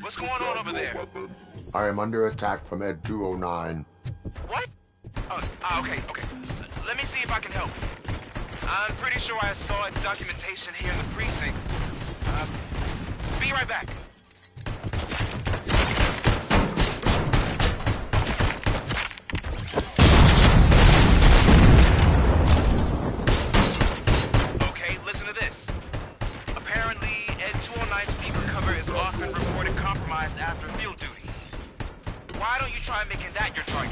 What's going on over there? I am under attack from Ed 209. What? Okay. Let me see if I can help. I'm pretty sure I saw documentation here in the precinct. Be right back. Okay, listen to this. Apparently, Ed 209's speaker cover is often reported compromised after field duty. Why don't you try making that your target?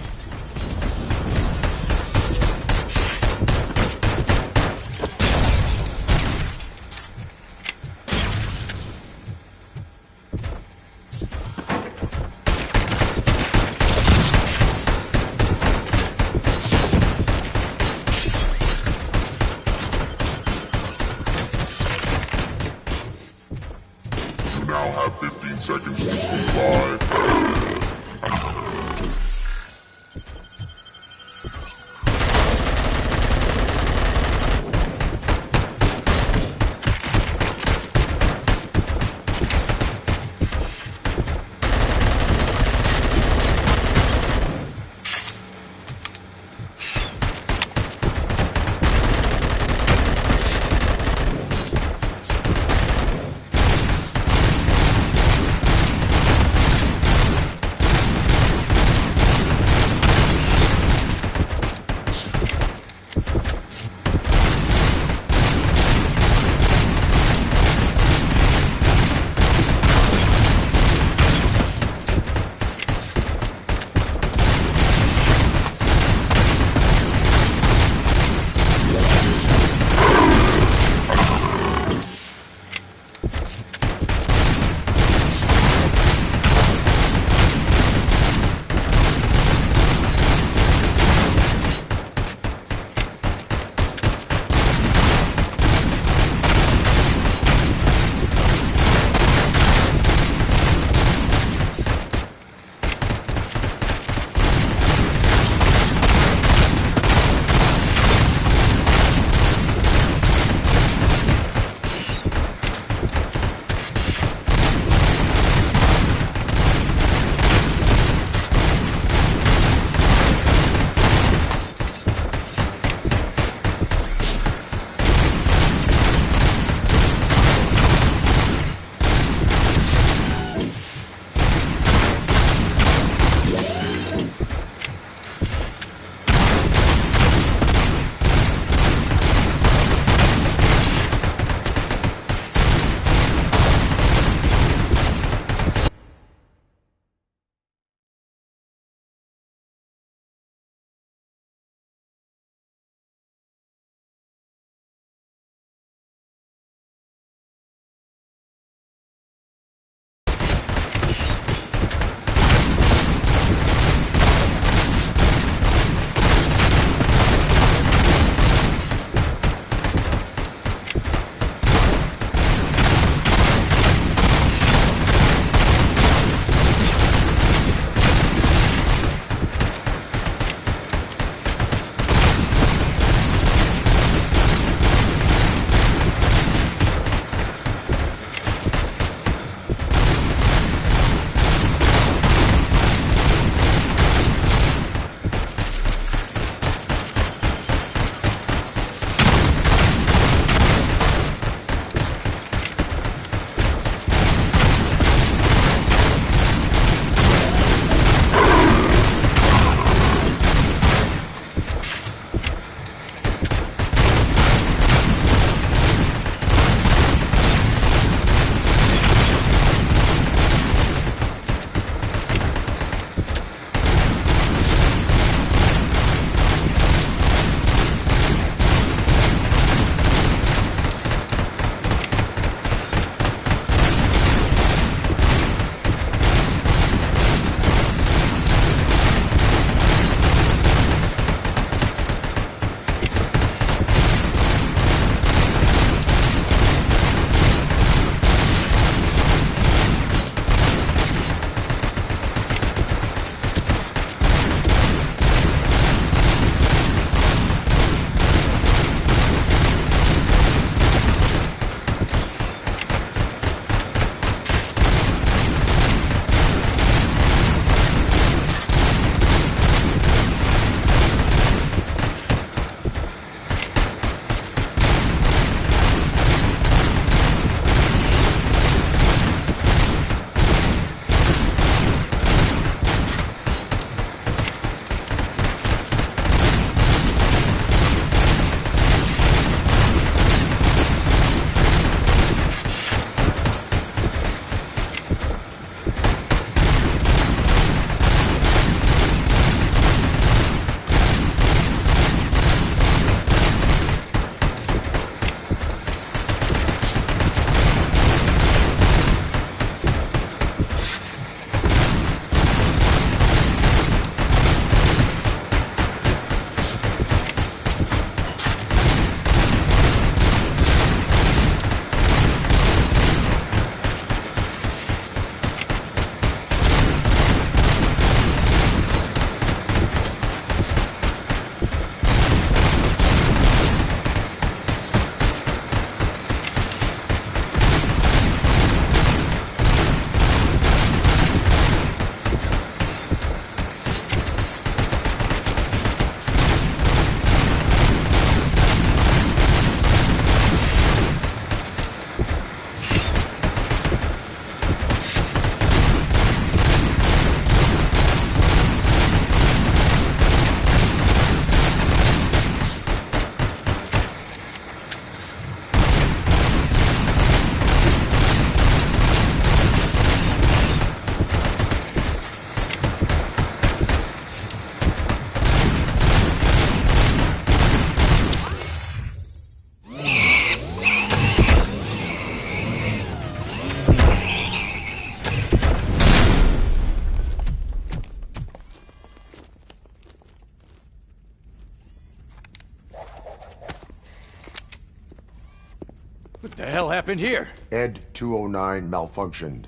What the hell happened here? Ed 209 malfunctioned.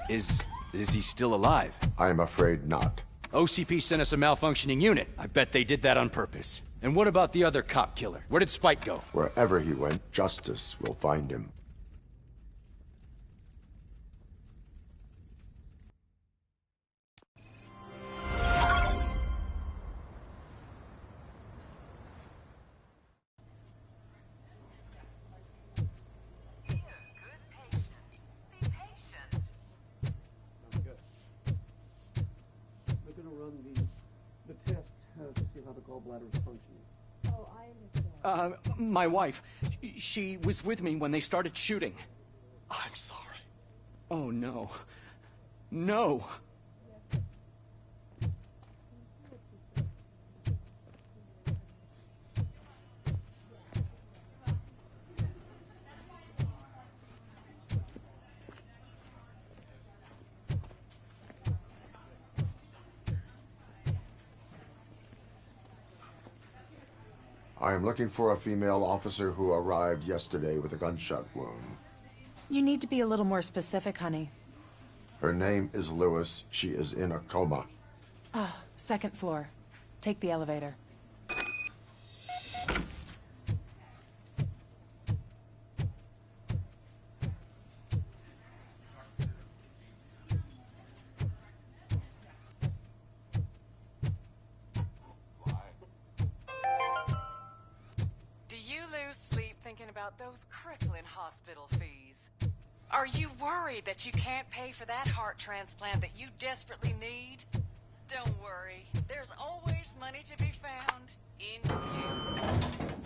Is he still alive? I'm afraid not. OCP sent us a malfunctioning unit. I bet they did that on purpose. And what about the other cop killer? Where did Spike go? Wherever he went, justice will find him. My wife. She was with me when they started shooting. I'm sorry. Oh, no. No! I am looking for a female officer who arrived yesterday with a gunshot wound. You need to be a little more specific, honey. Her name is Lewis. She is in a coma. Second floor. Take the elevator. Those crippling hospital fees. Are you worried that you can't pay for that heart transplant that you desperately need? Don't worry, there's always money to be found in you.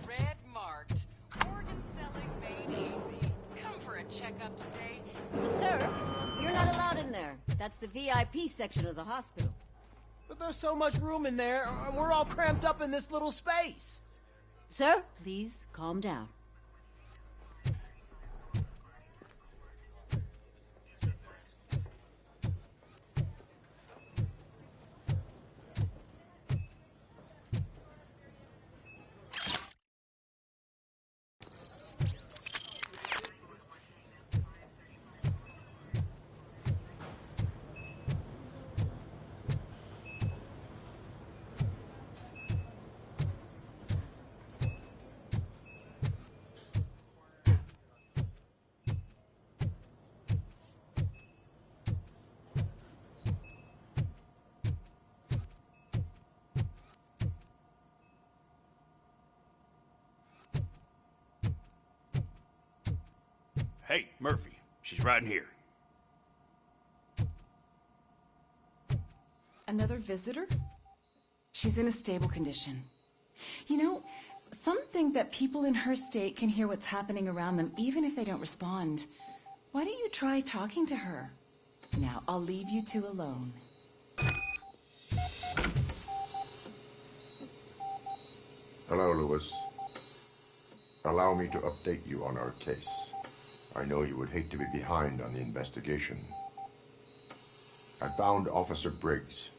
Red marked, organ selling made easy. Come for a checkup today. Sir, you're not allowed in there. That's the VIP section of the hospital. But there's so much room in there, and we're all cramped up in this little space. Sir, please calm down. Hey, Murphy. She's right in here. Another visitor? She's in a stable condition. You know, some think that people in her state can hear what's happening around them even if they don't respond. Why don't you try talking to her? Now, I'll leave you two alone. Hello, Lewis. Allow me to update you on our case. I know you would hate to be behind on the investigation. I found Officer Briggs.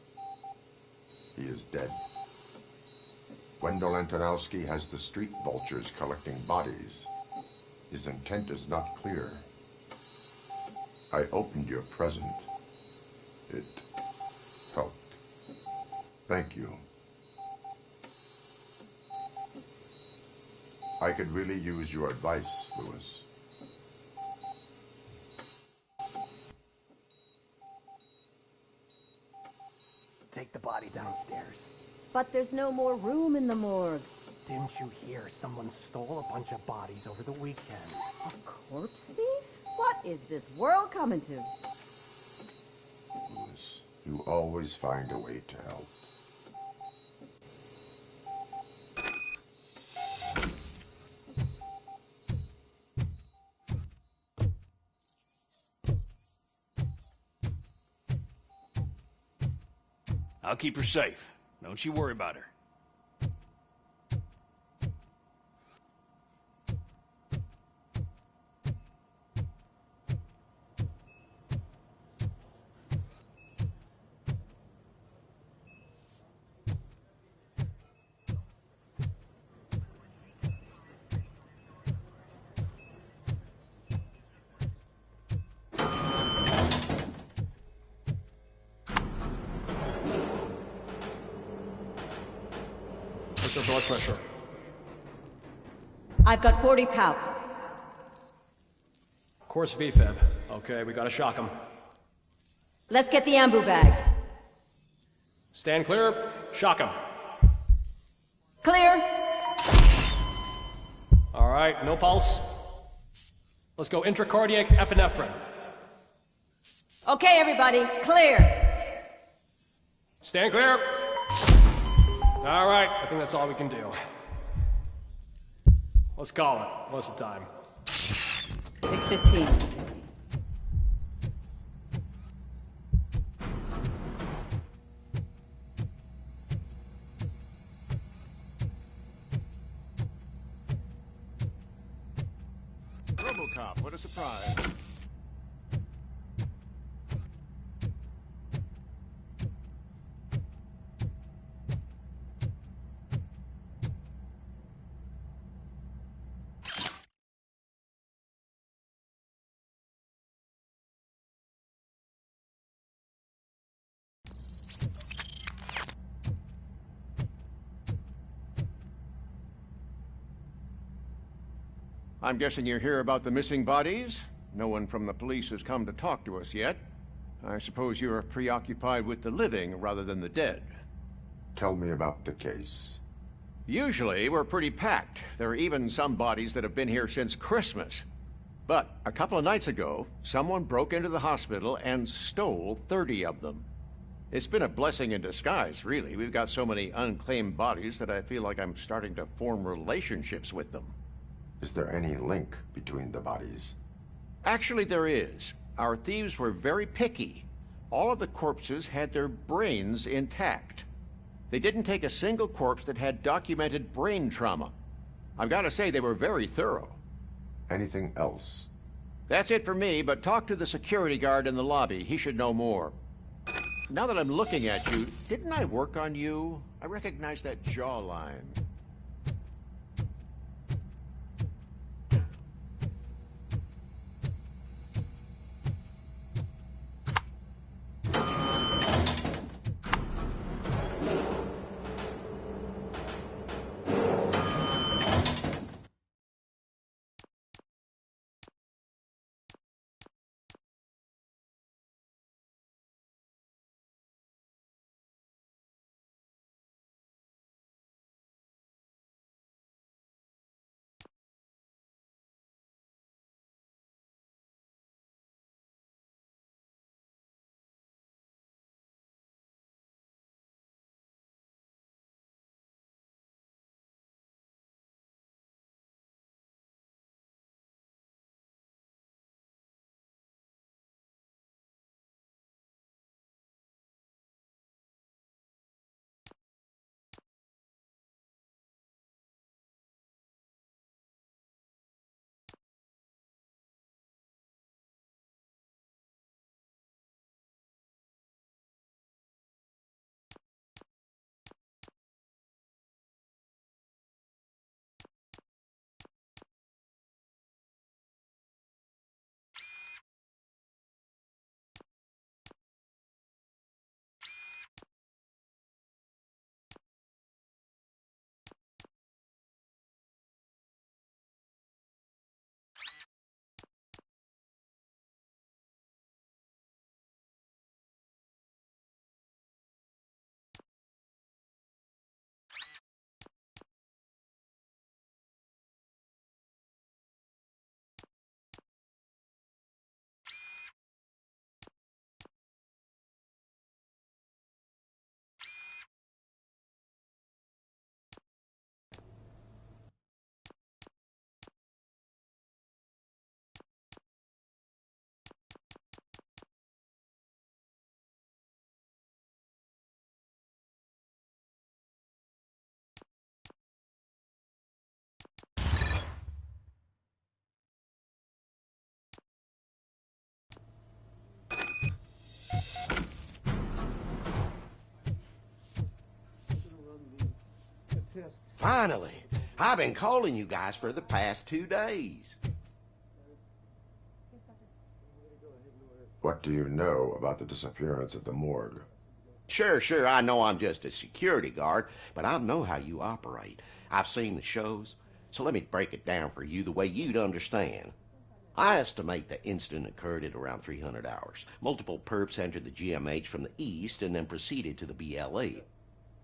He is dead. Wendell Antonowski has the street vultures collecting bodies. His intent is not clear. I opened your present. It helped. Thank you. I could really use your advice, Lewis. Take the body downstairs. But there's no more room in the morgue. Didn't you hear someone stole a bunch of bodies over the weekend? A corpse thief? What is this world coming to? Lewis, you always find a way to help. I'll keep her safe. Don't you worry about her. What's their blood pressure? I've got 40 pow. Course VFib. Okay, we gotta shock him. Let's get the ambu bag. Stand clear. Shock him. Clear. All right, no pulse. Let's go intracardiac epinephrine. Okay, everybody, clear. Stand clear. All right, I think that's all we can do. Let's call it. What's the time? 6:15. RoboCop, what a surprise. I'm guessing you're here about the missing bodies? No one from the police has come to talk to us yet. I suppose you're preoccupied with the living rather than the dead. Tell me about the case. Usually, we're pretty packed. There are even some bodies that have been here since Christmas. But a couple of nights ago, someone broke into the hospital and stole 30 of them. It's been a blessing in disguise, really. We've got so many unclaimed bodies that I feel like I'm starting to form relationships with them. Is there any link between the bodies? Actually, there is. Our thieves were very picky. All of the corpses had their brains intact. They didn't take a single corpse that had documented brain trauma. I've got to say, they were very thorough. Anything else? That's it for me, but talk to the security guard in the lobby. He should know more. Now that I'm looking at you, didn't I work on you? I recognize that jawline. Finally! I've been calling you guys for the past 2 days. What do you know about the disappearance at the morgue? Sure, I know I'm just a security guard, but I know how you operate. I've seen the shows, so let me break it down for you the way you'd understand. I estimate the incident occurred at around 300 hours. Multiple perps entered the GMH from the east and then proceeded to the BLE.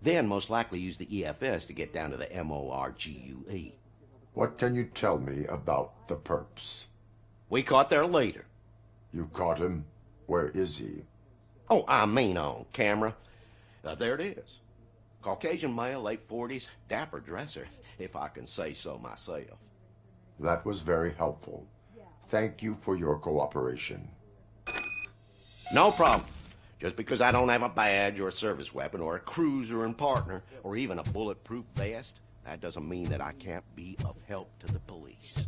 Then most likely used the EFS to get down to the MORGUE. What can you tell me about the perps? We caught their leader. You caught him? Where is he? Oh, I mean on camera. There it is. Caucasian male, late 40s, dapper dresser, if I can say so myself. That was very helpful. Thank you for your cooperation. No problem. Just because I don't have a badge or a service weapon or a cruiser and partner or even a bulletproof vest, that doesn't mean that I can't be of help to the police.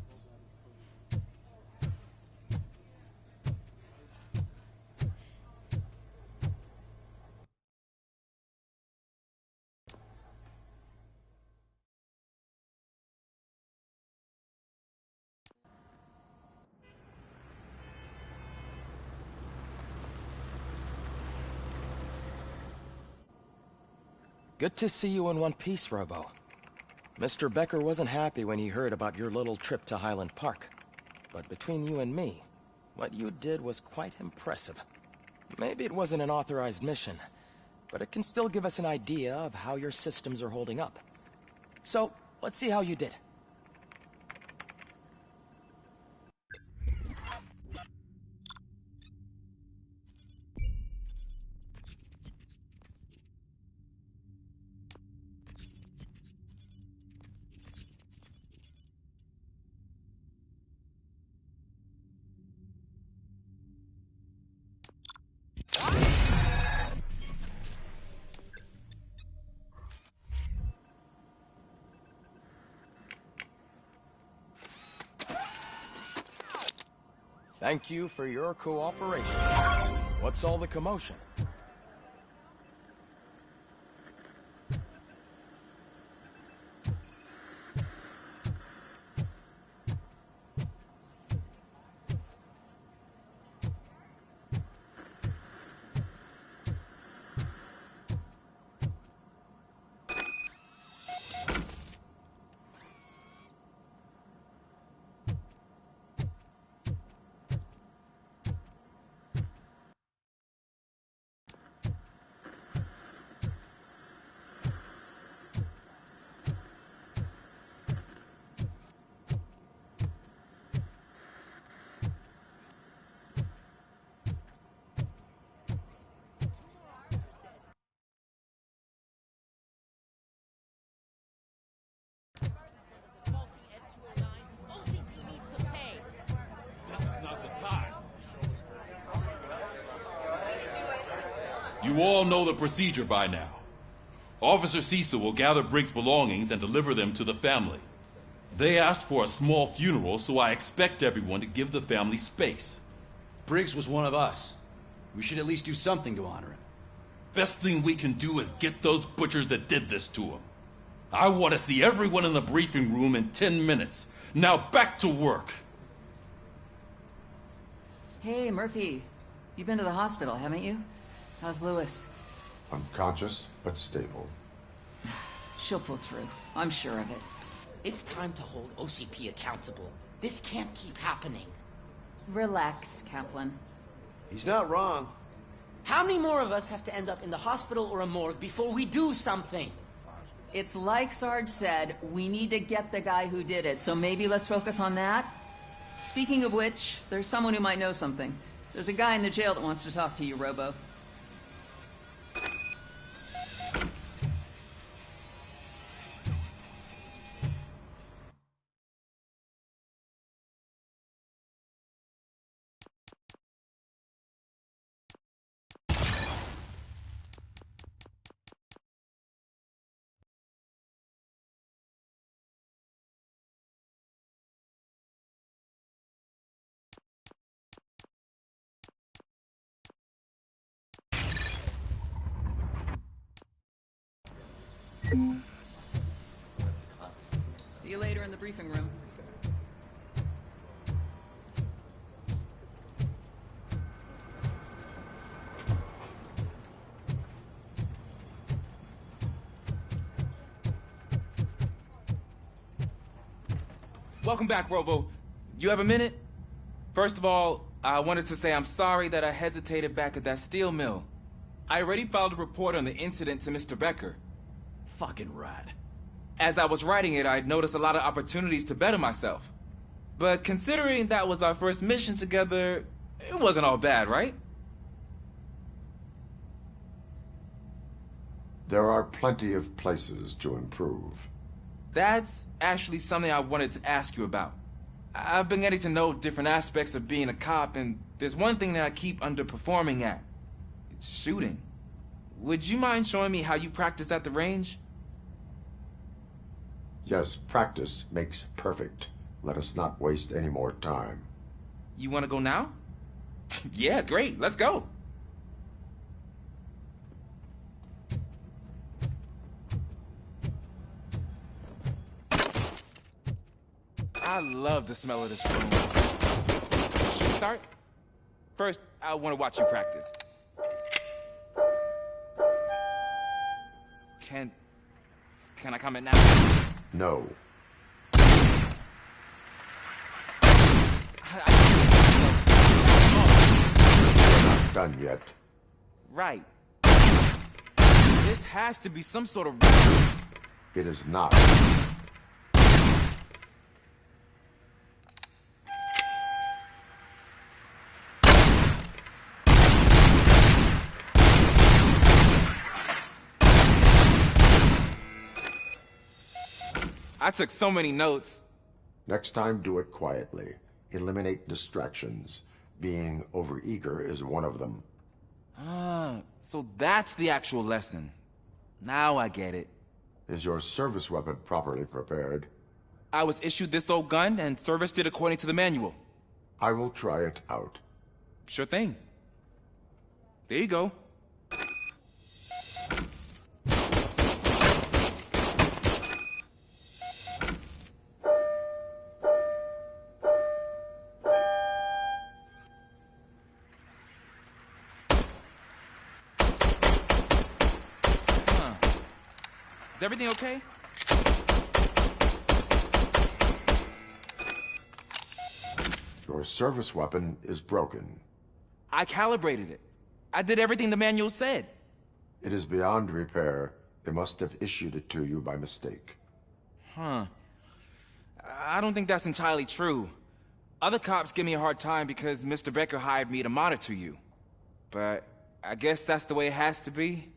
Good to see you in one piece, Robo. Mr. Becker wasn't happy when he heard about your little trip to Highland Park. But between you and me, what you did was quite impressive. Maybe it wasn't an authorized mission, but it can still give us an idea of how your systems are holding up. So, let's see how you did. Thank you for your cooperation. What's all the commotion? You all know the procedure by now. Officer Cecil will gather Briggs' belongings and deliver them to the family. They asked for a small funeral, so I expect everyone to give the family space. Briggs was one of us. We should at least do something to honor him. Best thing we can do is get those butchers that did this to him. I want to see everyone in the briefing room in 10 minutes. Now back to work. Hey, Murphy. You've been to the hospital, haven't you? How's Lewis? Unconscious, but stable. She'll pull through. I'm sure of it. It's time to hold OCP accountable. This can't keep happening. Relax, Kaplan. He's not wrong. How many more of us have to end up in the hospital or a morgue before we do something? It's like Sarge said, we need to get the guy who did it, so maybe let's focus on that? Speaking of which, there's someone who might know something. There's a guy in the jail that wants to talk to you, Robo. See you later in the briefing room. Welcome back, Robo. You have a minute? First of all, I wanted to say I'm sorry that I hesitated back at that steel mill. I already filed a report on the incident to Mr. Becker. Fucking rad. As I was writing it, I'd noticed a lot of opportunities to better myself. But considering that was our first mission together, it wasn't all bad, right? There are plenty of places to improve. That's actually something I wanted to ask you about. I've been getting to know different aspects of being a cop, and there's one thing that I keep underperforming at. It's shooting. Would you mind showing me how you practice at the range? Yes, practice makes perfect. Let us not waste any more time. You want to go now? Yeah, great. Let's go. I love the smell of this room. Should we start? First, I want to watch you practice. Can I comment now? No. We're not done yet. Right. This has to be some sort of... It is not. I took so many notes. Next time, do it quietly. Eliminate distractions. Being overeager is one of them. Ah, so that's the actual lesson. Now I get it. Is your service weapon properly prepared? I was issued this old gun and serviced it according to the manual. I will try it out. Sure thing. There you go. Is everything okay? Your service weapon is broken. I calibrated it. I did everything the manual said. It is beyond repair. They must have issued it to you by mistake. Huh. I don't think that's entirely true. Other cops give me a hard time because Mr. Becker hired me to monitor you. But I guess that's the way it has to be.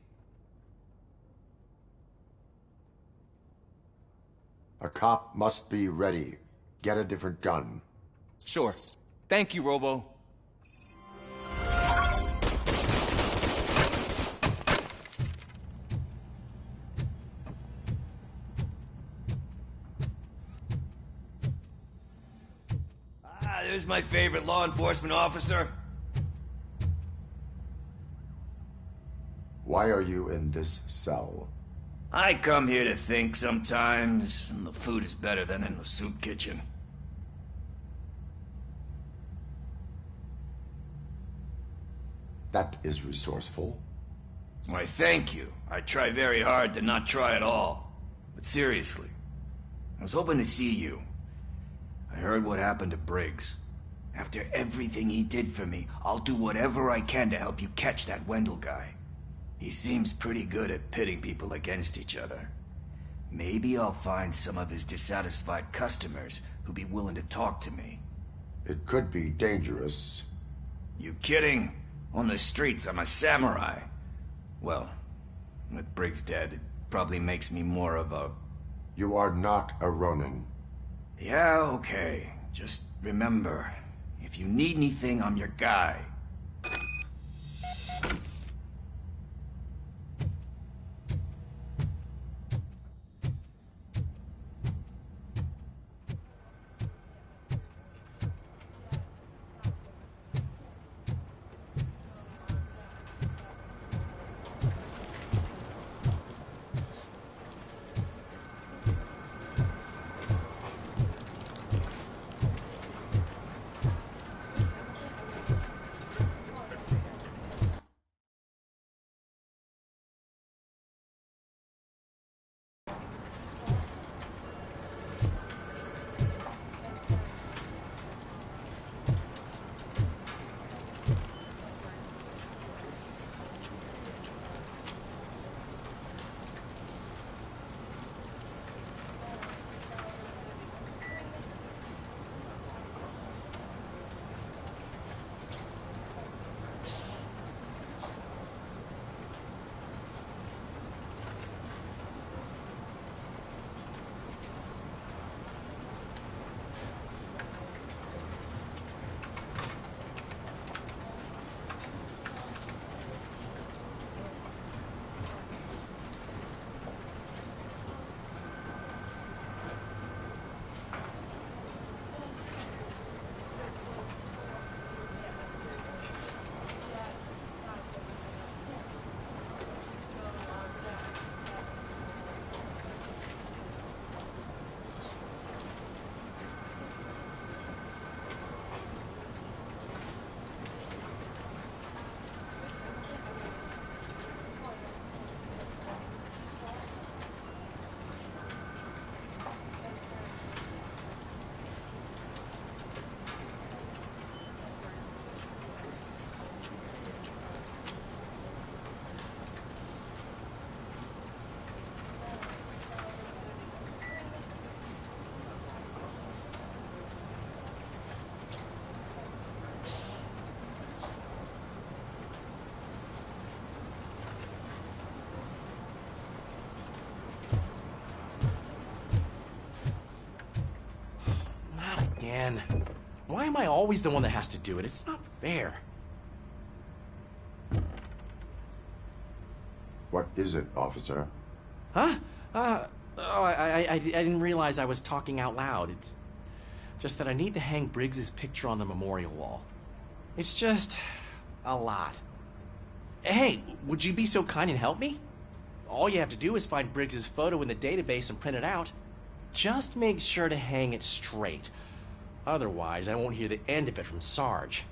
A cop must be ready. Get a different gun. Sure. Thank you, Robo. There's my favorite law enforcement officer. Why are you in this cell? I come here to think sometimes, and the food is better than in the soup kitchen. That is resourceful. Why, thank you. I try very hard to not try at all. But seriously, I was hoping to see you. I heard what happened to Briggs. After everything he did for me, I'll do whatever I can to help you catch that Wendell guy. He seems pretty good at pitting people against each other. Maybe I'll find some of his dissatisfied customers who'd be willing to talk to me. It could be dangerous. You kidding? On the streets, I'm a samurai. Well, with Briggs dead, it probably makes me more of a... You are not a Ronin. Yeah, okay. Just remember, if you need anything, I'm your guy. again. Why am I always the one that has to do it? It's not fair. What is it, officer? Huh? I didn't realize I was talking out loud. It's just that I need to hang Briggs's picture on the memorial wall. It's just a lot. Hey, would you be so kind and help me? All you have to do is find Briggs's photo in the database and print it out. Just make sure to hang it straight. Otherwise, I won't hear the end of it from Sarge.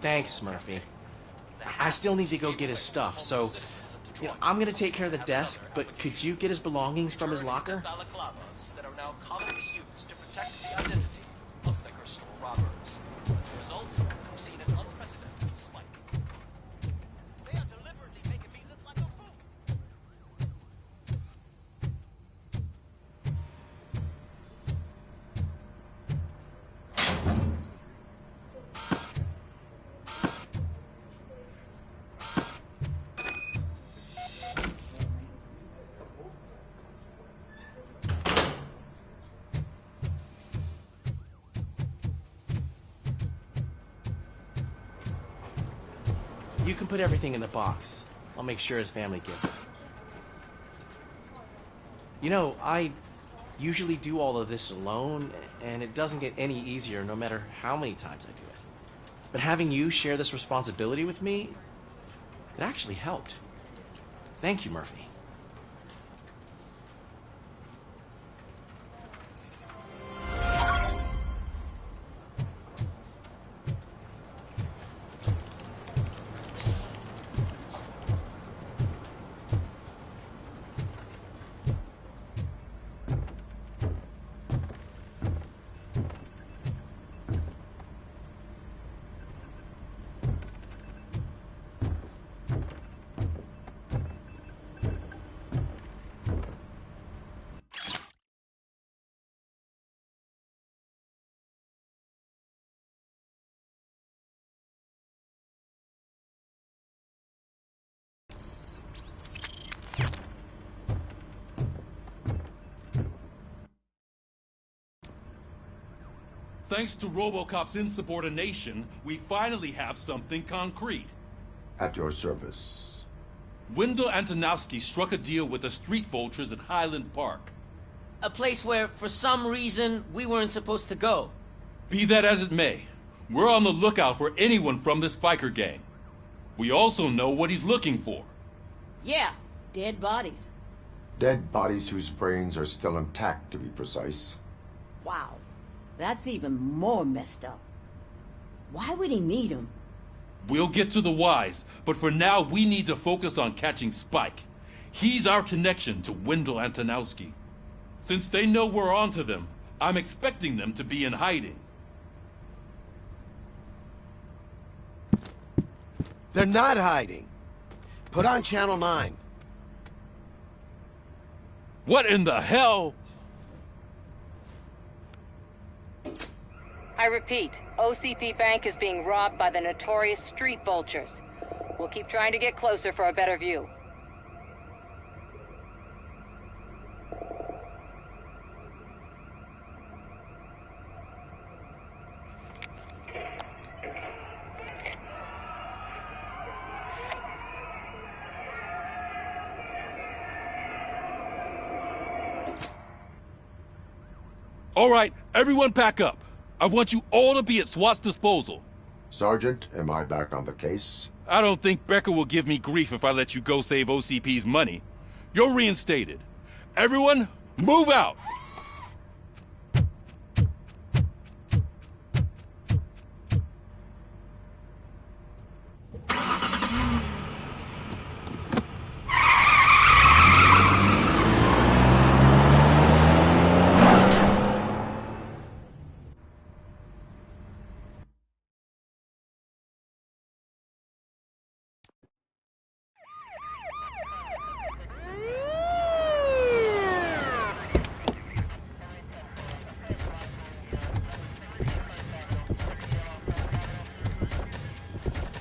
Thanks, Murphy. I still need to go get his stuff, so I'm gonna take care of the desk, but could you get his belongings from his locker? That are now commonly used to protect the identity of liquor store robbers. As a result, we've seen an unprecedented spike. They are deliberately making me look like a fool. You can put everything in the box. I'll make sure his family gets it. You know, I usually do all of this alone, and it doesn't get any easier no matter how many times I do it. But having you share this responsibility with me, it actually helped. Thank you, Murphy. Thanks to RoboCop's insubordination, we finally have something concrete. At your service. Wendell Antonowski struck a deal with the street vultures at Highland Park. A place where, for some reason, we weren't supposed to go. Be that as it may, we're on the lookout for anyone from this biker gang. We also know what he's looking for. Yeah, dead bodies. Dead bodies whose brains are still intact, to be precise. Wow. That's even more messed up. Why would he need them? We'll get to the whys, but for now we need to focus on catching Spike. He's our connection to Wendell Antonowski. Since they know we're onto them, I'm expecting them to be in hiding. They're not hiding. Put on Channel 9. What in the hell? I repeat, OCP Bank is being robbed by the notorious street vultures. We'll keep trying to get closer for a better view. All right, everyone pack up. I want you all to be at SWAT's disposal. Sergeant, am I back on the case? I don't think Becker will give me grief if I let you go save OCP's money. You're reinstated. Everyone, move out!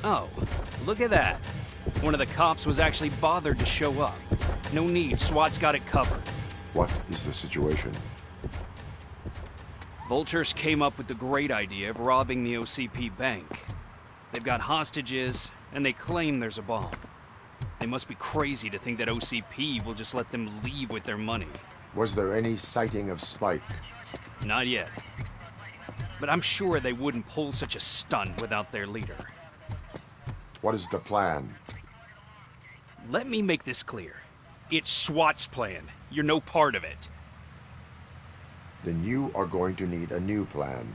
Oh, look at that. One of the cops was actually bothered to show up. No need, SWAT's got it covered. What is the situation? Vultures came up with the great idea of robbing the OCP bank. They've got hostages, and they claim there's a bomb. They must be crazy to think that OCP will just let them leave with their money. Was there any sighting of Spike? Not yet. But I'm sure they wouldn't pull such a stunt without their leader. What is the plan? Let me make this clear. It's SWAT's plan. You're no part of it. Then you are going to need a new plan.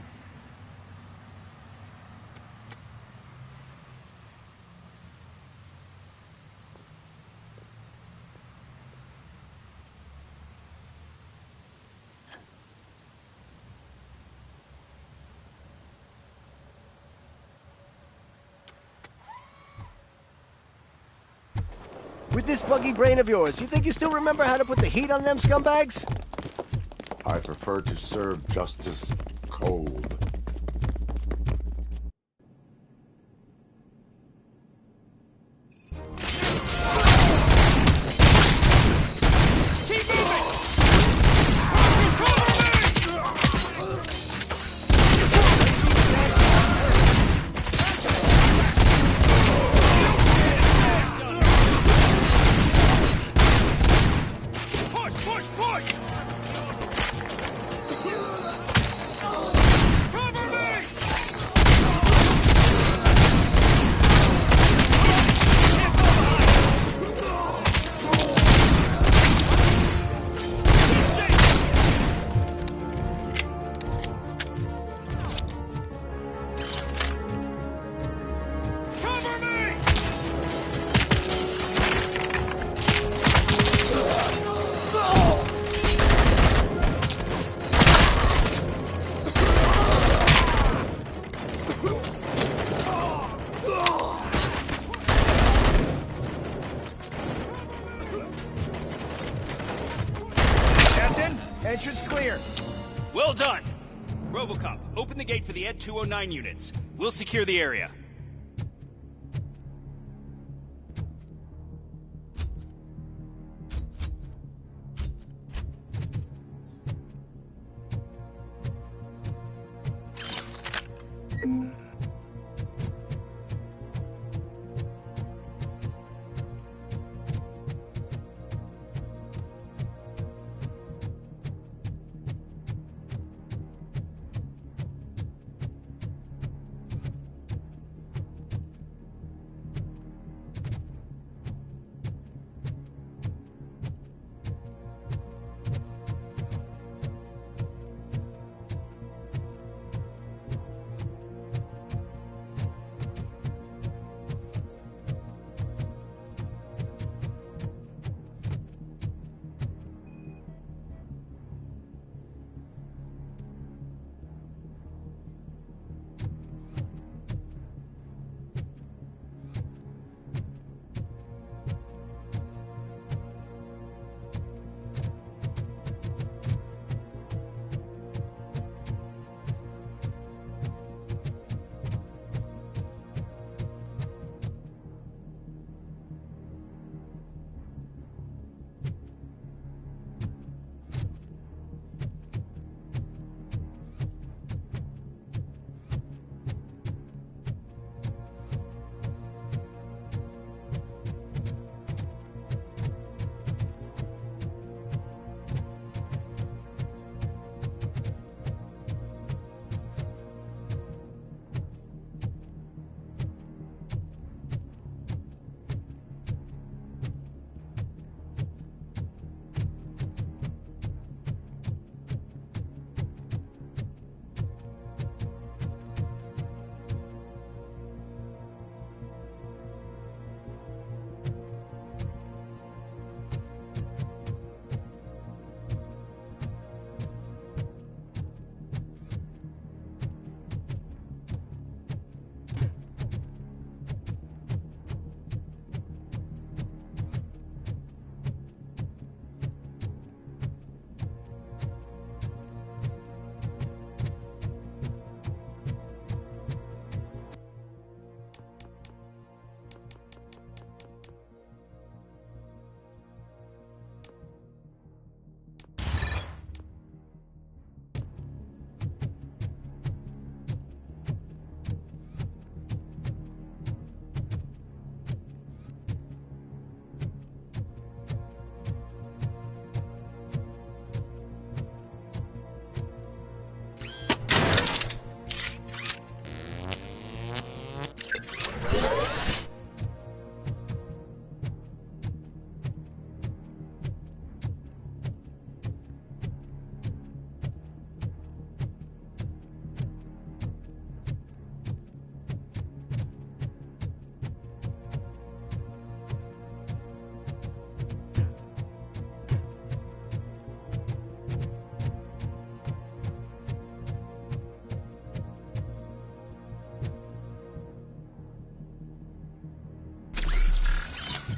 With this buggy brain of yours, you think you still remember how to put the heat on them scumbags? I prefer to serve justice cold. Entrance clear. Well done. RoboCop, open the gate for the ed-209 units. We'll secure the area.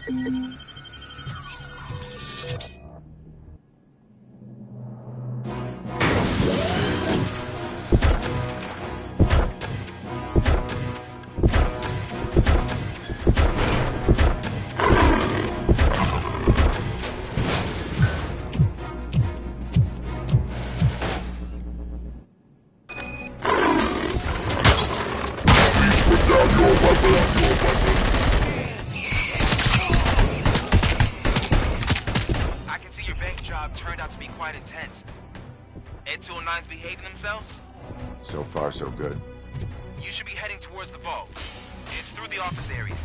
I can see your bank job turned out to be quite intense. Ed 209's behaving themselves? So far, so good. You should be heading towards the vault. It's through the office area.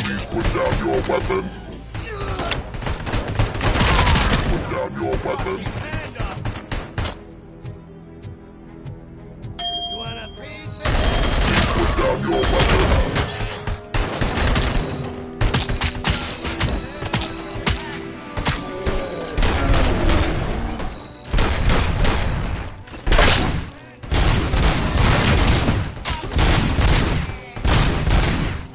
Please put down your weapon. Please put down your weapon. You want a piece? Please put down your weapon.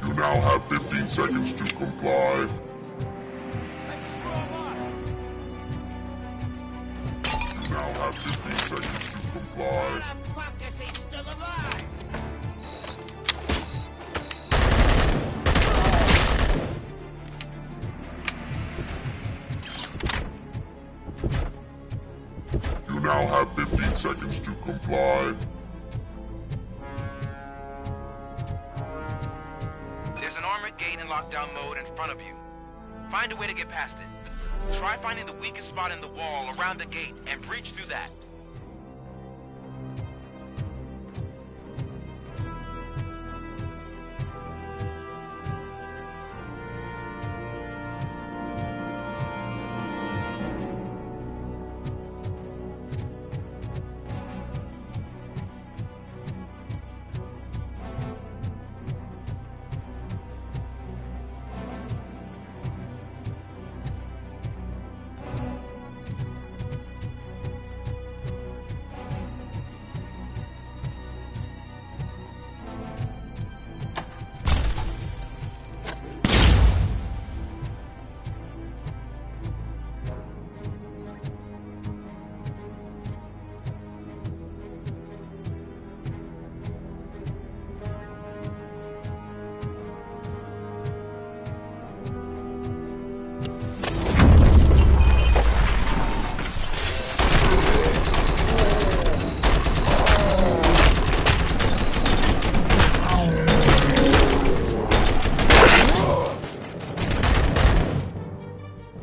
You now have 15 seconds to comply. You now have 15 seconds to comply. How the fuck is he still alive? You now have 15 seconds to comply. There's an armored gate in lockdown mode in front of you. Find a way to get past it. Try finding the weakest spot in the wall around the gate and breach through that.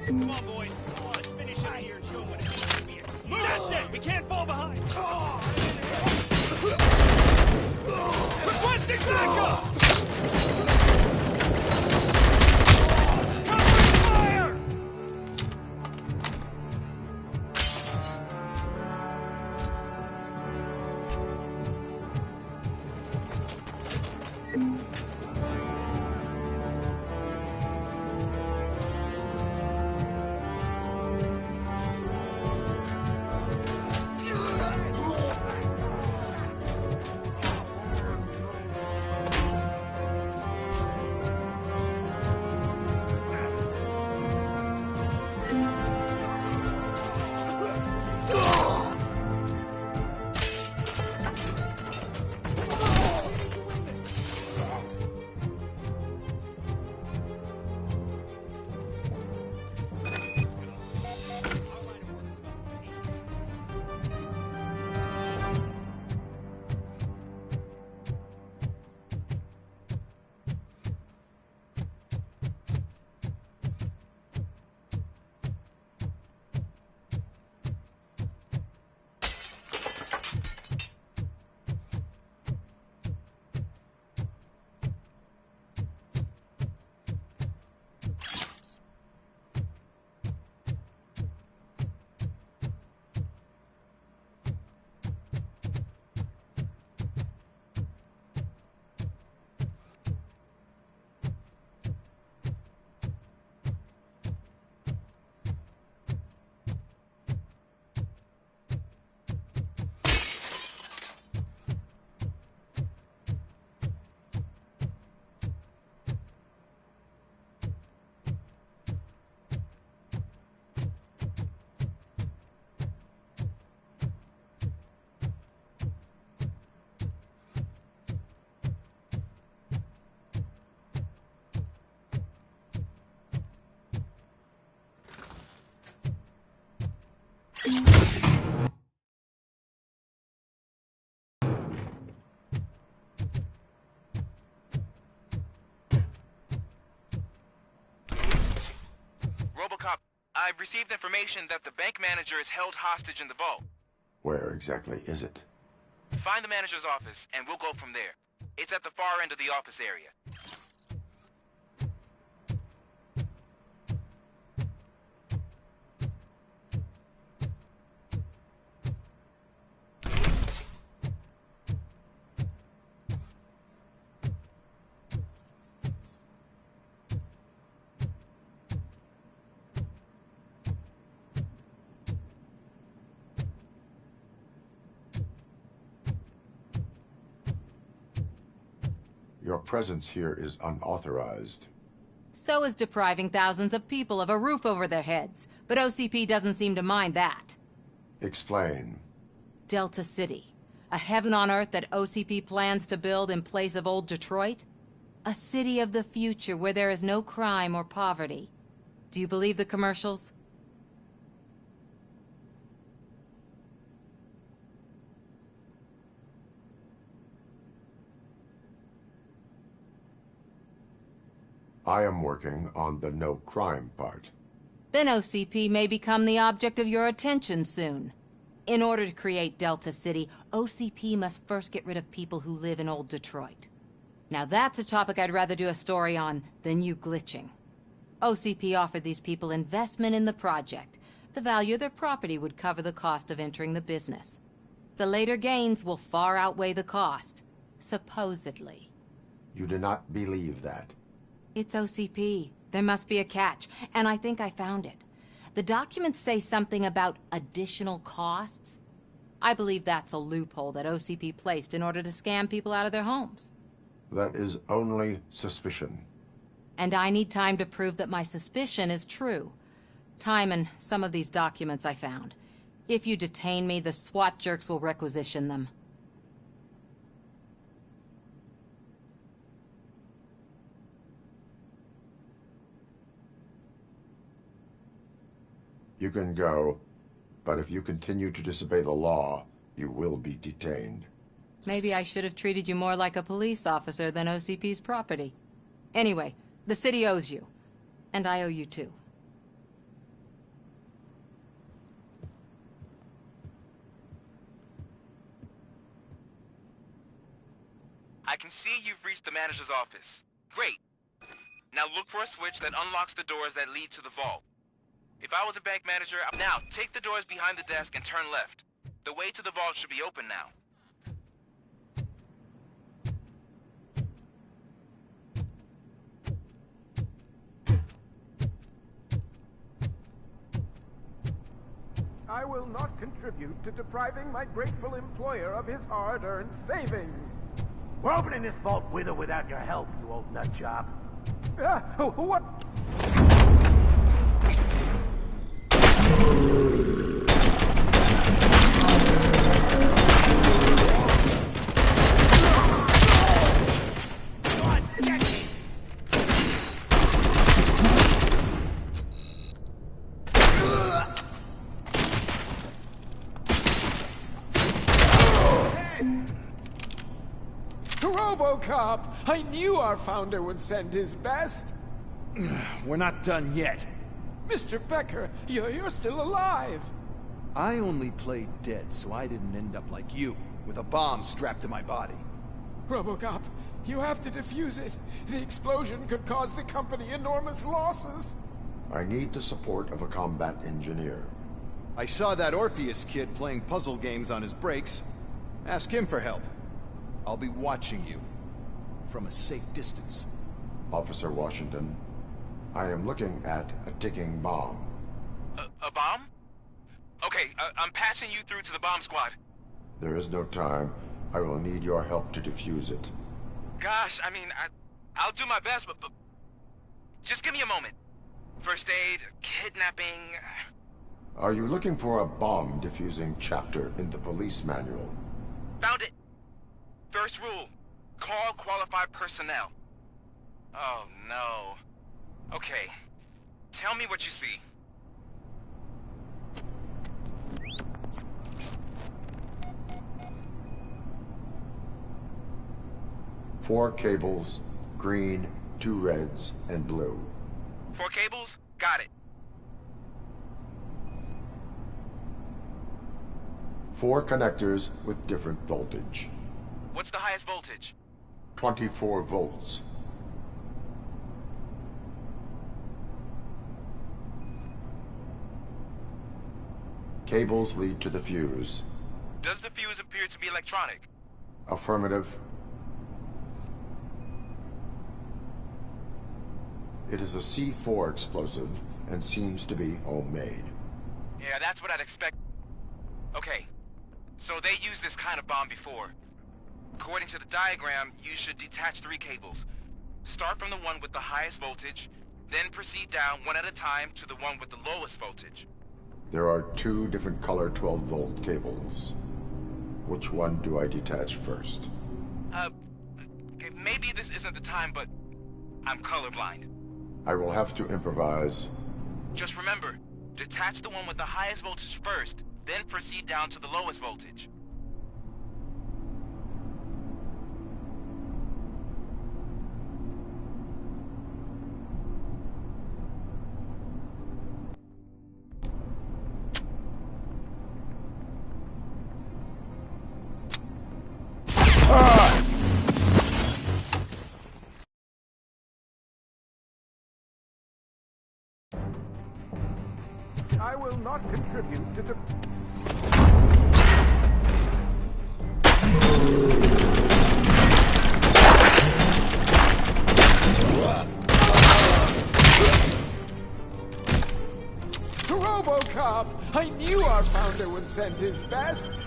Come on, boys. Come on, let's finish out here and show them what it means to be a team. That's it! We can't fall behind! Requesting backup! Covering fire! I've received information that the bank manager is held hostage in the vault. Where exactly is it? Find the manager's office, and we'll go from there. It's at the far end of the office area. Your presence here is unauthorized. So is depriving thousands of people of a roof over their heads. But OCP doesn't seem to mind that. Explain. Delta City. A heaven on earth that OCP plans to build in place of old Detroit? A city of the future where there is no crime or poverty. Do you believe the commercials? I am working on the no crime part. Then OCP may become the object of your attention soon. In order to create Delta City, OCP must first get rid of people who live in old Detroit. Now that's a topic I'd rather do a story on than you glitching. OCP offered these people investment in the project. The value of their property would cover the cost of entering the business. The later gains will far outweigh the cost, supposedly. You do not believe that? It's OCP. There must be a catch, and I think I found it. The documents say something about additional costs. I believe that's a loophole that OCP placed in order to scam people out of their homes. That is only suspicion. And I need time to prove that my suspicion is true. Time and some of these documents I found. If you detain me, the SWAT jerks will requisition them. You can go, but if you continue to disobey the law, you will be detained. Maybe I should have treated you more like a police officer than OCP's property. Anyway, the city owes you. And I owe you too. I can see you've reached the manager's office. Great. Now look for a switch that unlocks the doors that lead to the vault. If I was a bank manager, now take the doors behind the desk and turn left. The way to the vault should be open now. I will not contribute to depriving my grateful employer of his hard-earned savings. We're opening this vault with or without your help, you old nutjob. What? RoboCop! I knew our founder would send his best! We're not done yet. Mr. Becker, you're still alive! I only played dead, so I didn't end up like you, with a bomb strapped to my body. RoboCop, you have to defuse it. The explosion could cause the company enormous losses. I need the support of a combat engineer. I saw that Orpheus kid playing puzzle games on his breaks. Ask him for help. I'll be watching you, from a safe distance. Officer Washington, I am looking at a ticking bomb. A bomb? Okay, I'm passing you through to the bomb squad. There is no time. I will need your help to defuse it. Gosh, I mean, I'll do my best, but just give me a moment. First aid, kidnapping... Are you looking for a bomb defusing chapter in the police manual? Found it! First rule, call qualified personnel. Oh, no. Okay, tell me what you see. Four cables, green, 2 reds, and blue. 4 cables? Got it. 4 connectors with different voltage. What's the highest voltage? 24 volts. Cables lead to the fuse. Does the fuse appear to be electronic? Affirmative. It is a C4 explosive and seems to be homemade. Yeah, that's what I'd expect. Okay, so they used this kind of bomb before. According to the diagram, you should detach 3 cables. Start from the one with the highest voltage, then proceed down one at a time to the one with the lowest voltage. There are 2 different color 12-volt cables. Which one do I detach first? Okay, maybe this isn't the time, but I'm colorblind. I will have to improvise. Just remember, detach the one with the highest voltage first, then proceed down to the lowest voltage. I will not contribute to RoboCop! I knew our founder would send his best!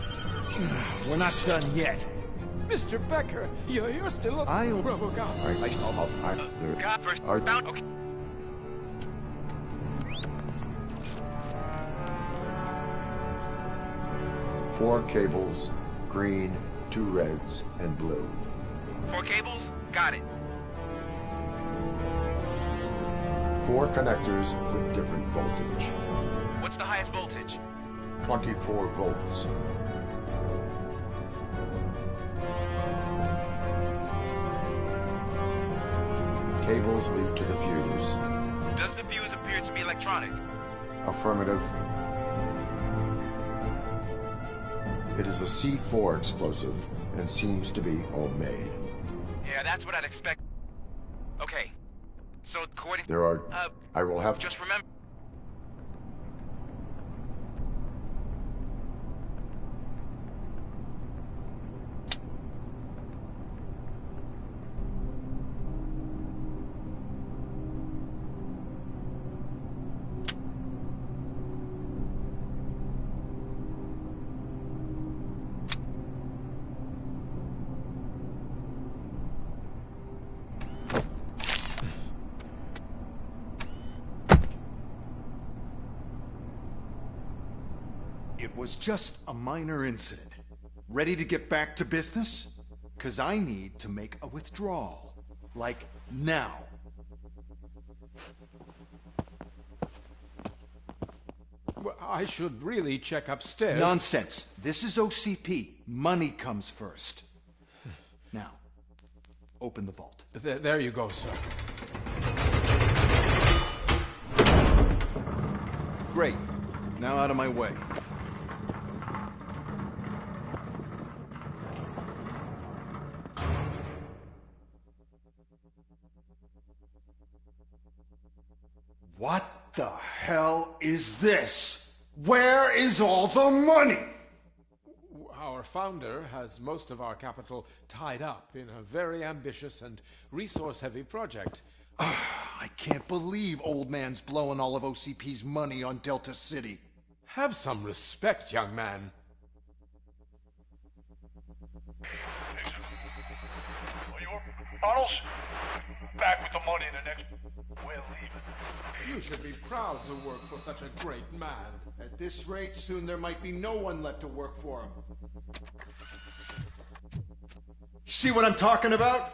We're not done yet. Mr. Becker, you're still a RoboCop. God first. Okay. Four cables, green, 2 reds, and blue. 4 cables? Got it. 4 connectors with different voltage. What's the highest voltage? 24 volts. Cables lead to the fuse. Does the fuse appear to be electronic? Affirmative. It is a C4 explosive and seems to be homemade. Yeah, that's what I'd expect. Okay. So according There are... I will have to... Just remember... It was just a minor incident. Ready to get back to business? 'Cause I need to make a withdrawal. Like, now. Well, I should really check upstairs. Nonsense. This is OCP. Money comes first. Now, open the vault. There you go, sir. Great. Now out of my way. What the hell is this? Where is all the money? Our founder has most of our capital tied up in a very ambitious and resource-heavy project. I can't believe old man's blowing all of OCP's money on Delta City. Have some respect, young man. Arnold's back with the money in the next... We're leaving. You should be proud to work for such a great man. At this rate, soon there might be no one left to work for him. See what I'm talking about?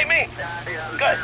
read me? Good.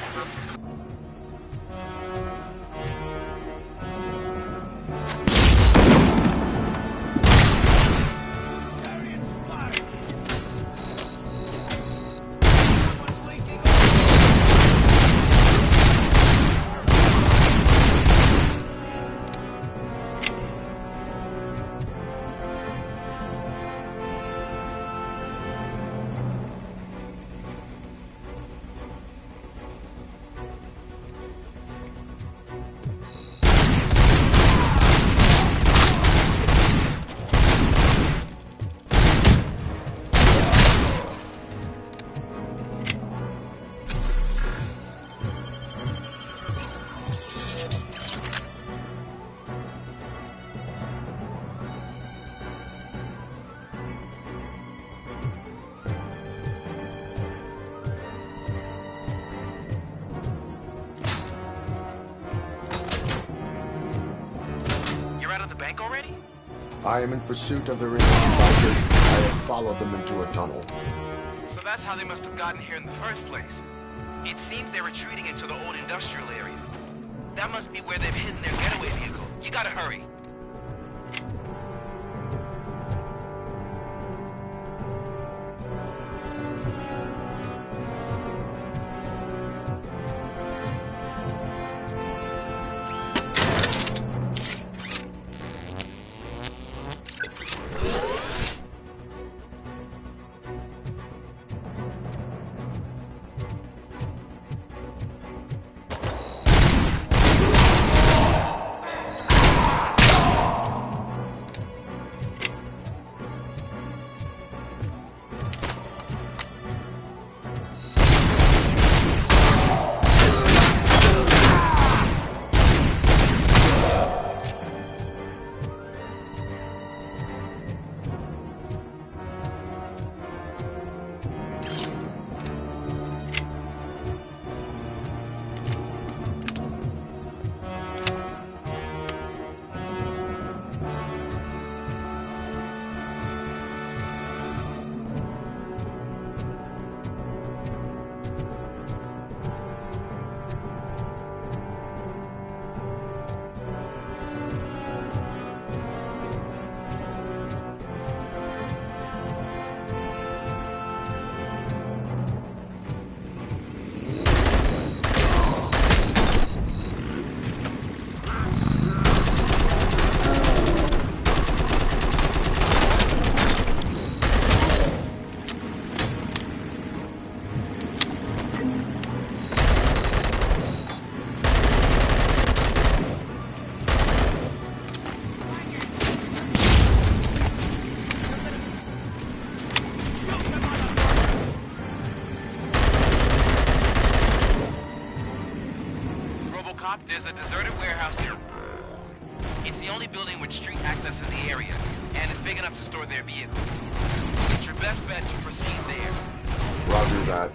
Already? I am in pursuit of the remaining bikers. I have followed them into a tunnel. So that's how they must have gotten here in the first place. It seems they're retreating into the old industrial area. That must be where they've hidden their getaway vehicle. You gotta hurry. There's a deserted warehouse here. It's the only building with street access in the area, and it's big enough to store their vehicles. It's your best bet to proceed there. Roger that.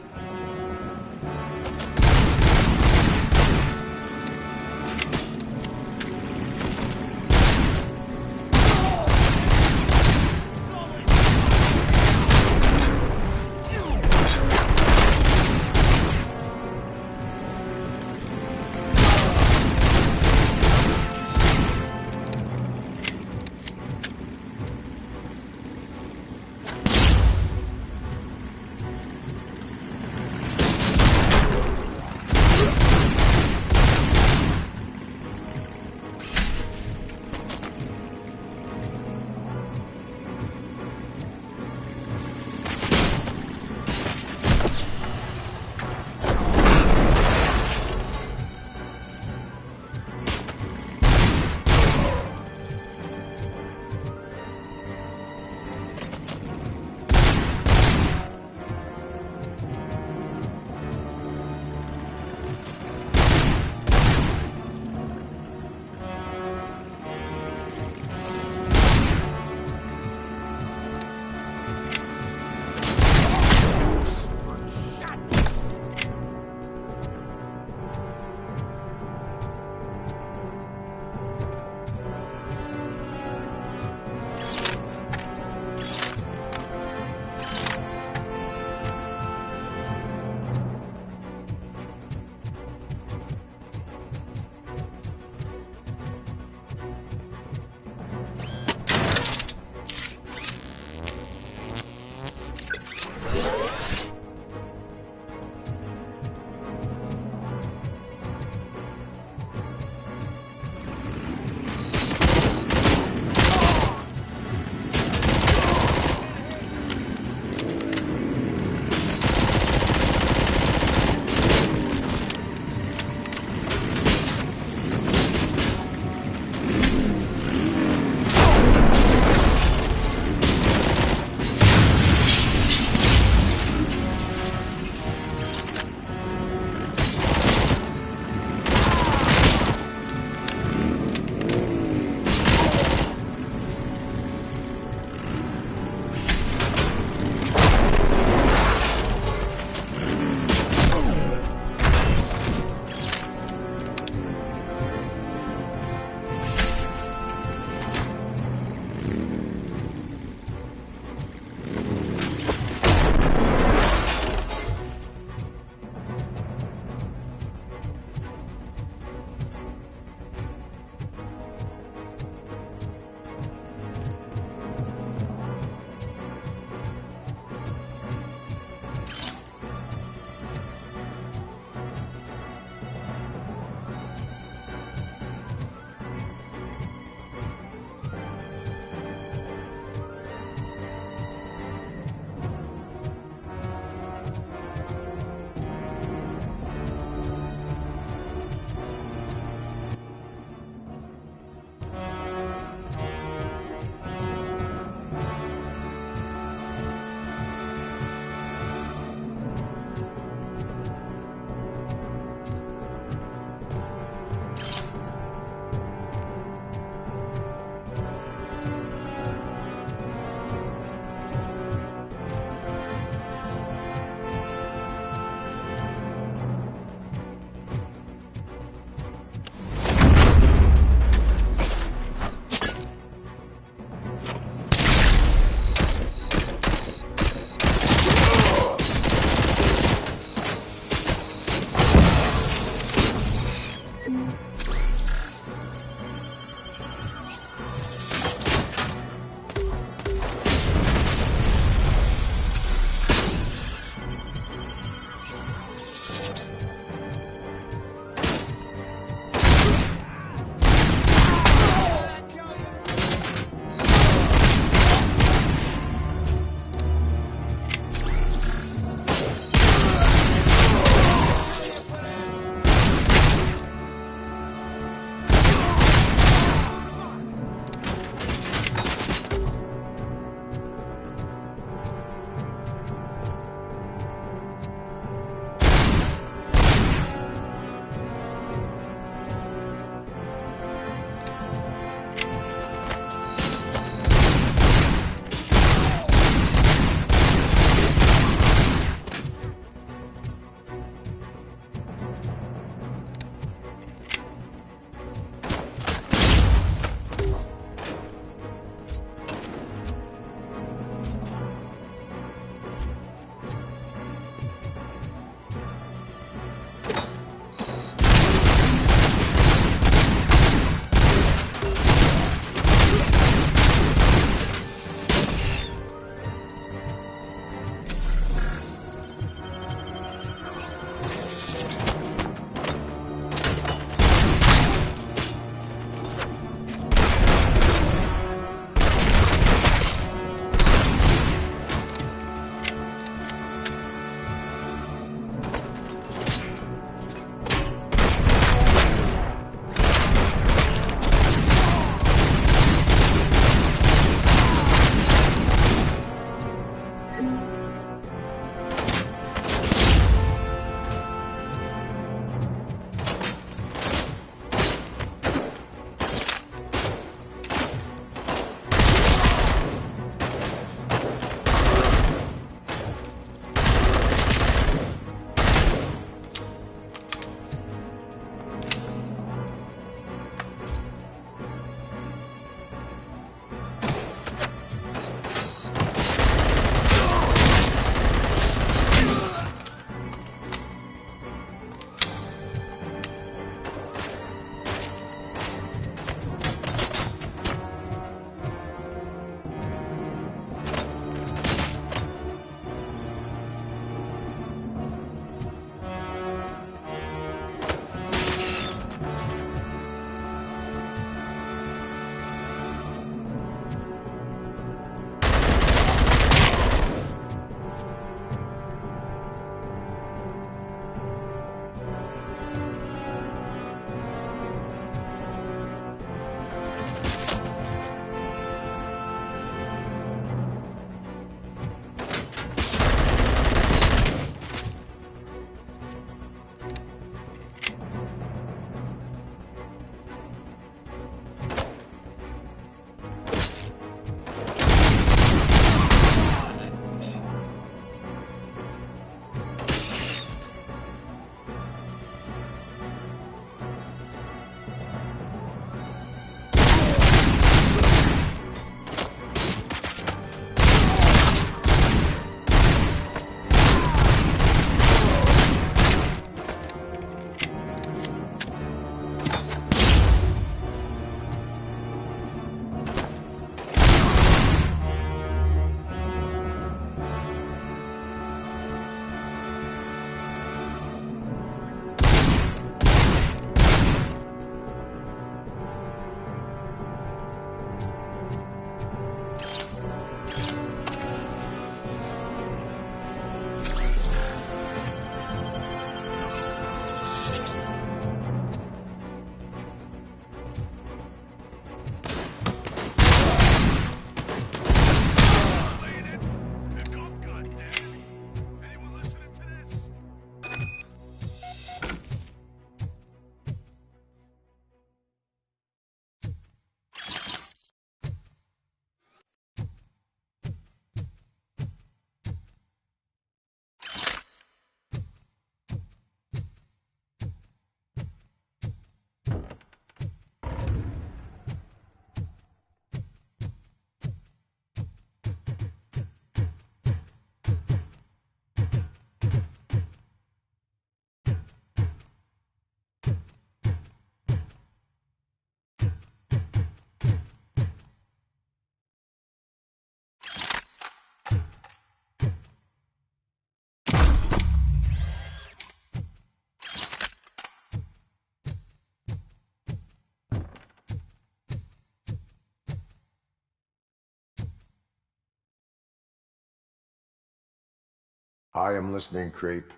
I am listening, creep.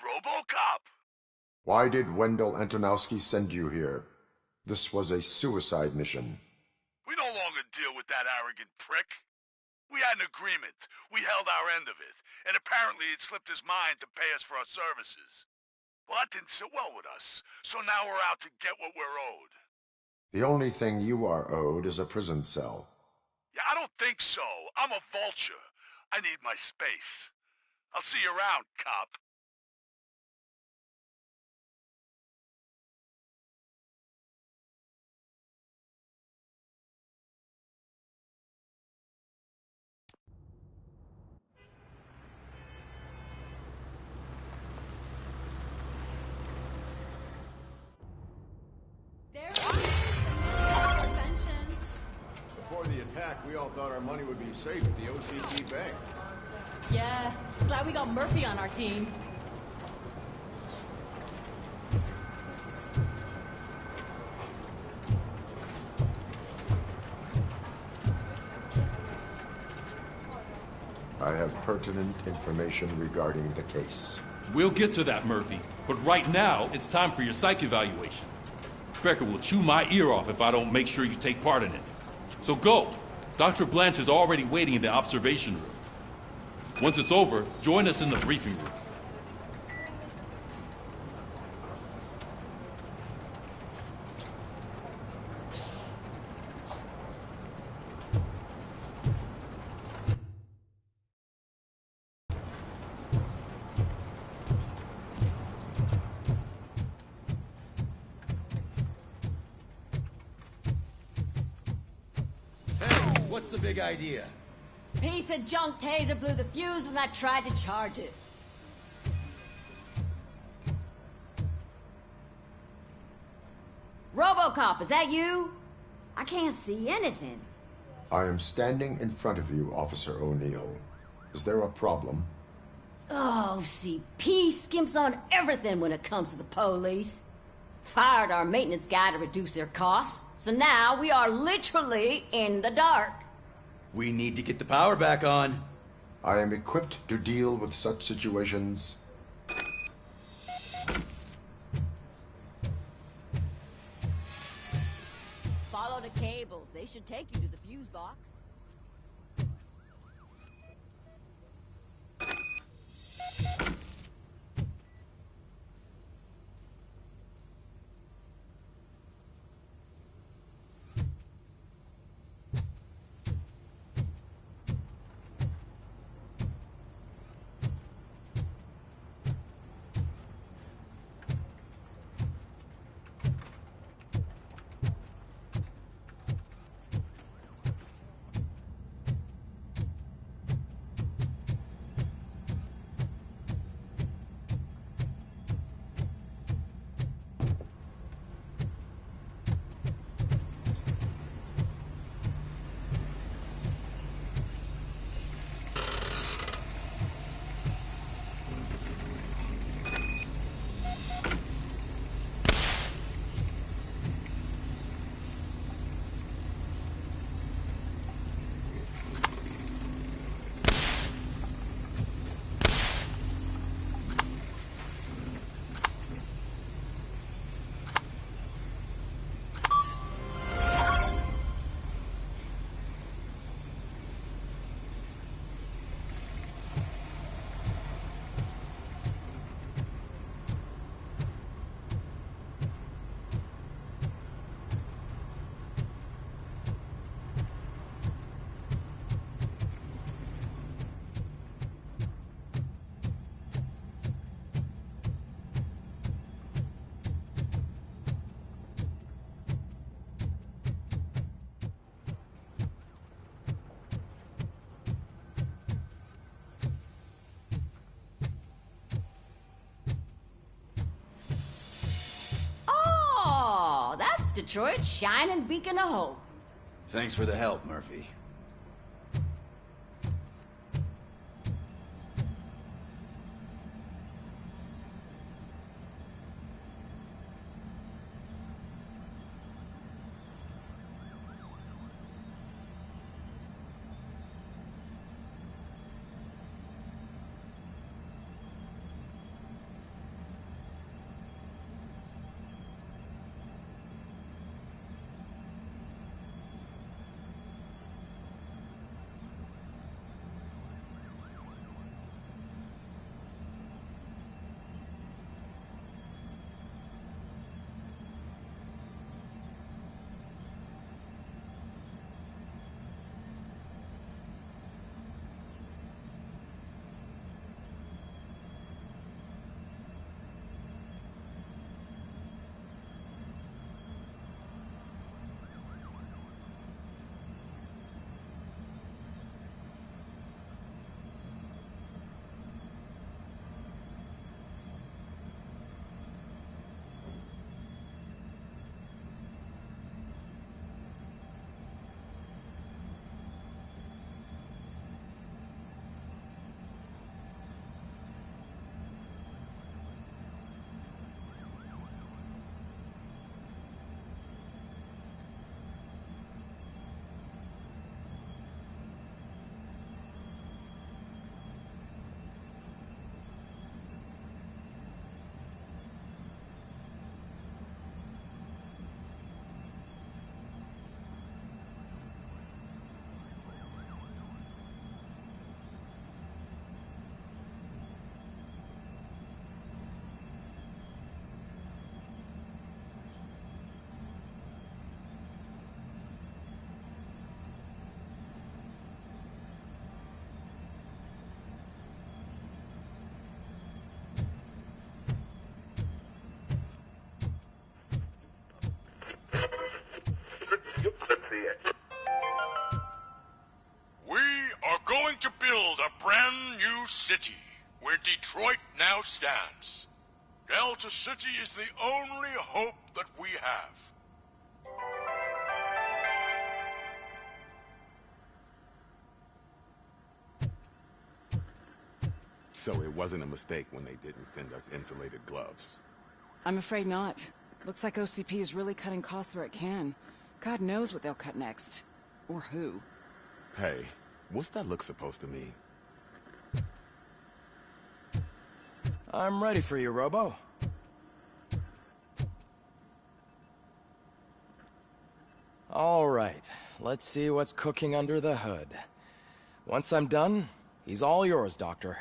RoboCop! Why did Wendell Antonowski send you here? This was a suicide mission. We no longer deal with that arrogant prick. We had an agreement. We held our end of it. And apparently it slipped his mind to pay us for our services. Well, that didn't sit well with us. So now we're out to get what we're owed. The only thing you are owed is a prison cell. Yeah, I don't think so. I'm a vulture. I need my space. I'll see you around, cop. Before the attack, we all thought our money would be safe at the OCP bank. Yeah, glad we got Murphy on our team. I have pertinent information regarding the case. We'll get to that, Murphy. But right now, it's time for your psych evaluation. Becker will chew my ear off if I don't make sure you take part in it. So go. Dr. Blanche is already waiting in the observation room. Once it's over, join us in the briefing room. What's the big idea? Piece of junk taser blew the fuse when I tried to charge it. RoboCop, is that you? I can't see anything. I am standing in front of you, Officer O'Neill. Is there a problem? Oh, CP skimps on everything when it comes to the police. Fired our maintenance guy to reduce their costs, so now we are literally in the dark. We need to get the power back on. I am equipped to deal with such situations. Follow the cables. They should take you to the fuse box. Detroit's shining beacon of hope. Thanks for the help, Murphy. City, where Detroit now stands. Delta City is the only hope that we have. So it wasn't a mistake when they didn't send us insulated gloves. I'm afraid not. Looks like OCP is really cutting costs where it can. God knows what they'll cut next. Or who. Hey, what's that look supposed to mean? I'm ready for you, Robo. All right, let's see what's cooking under the hood. Once I'm done, he's all yours, Doctor.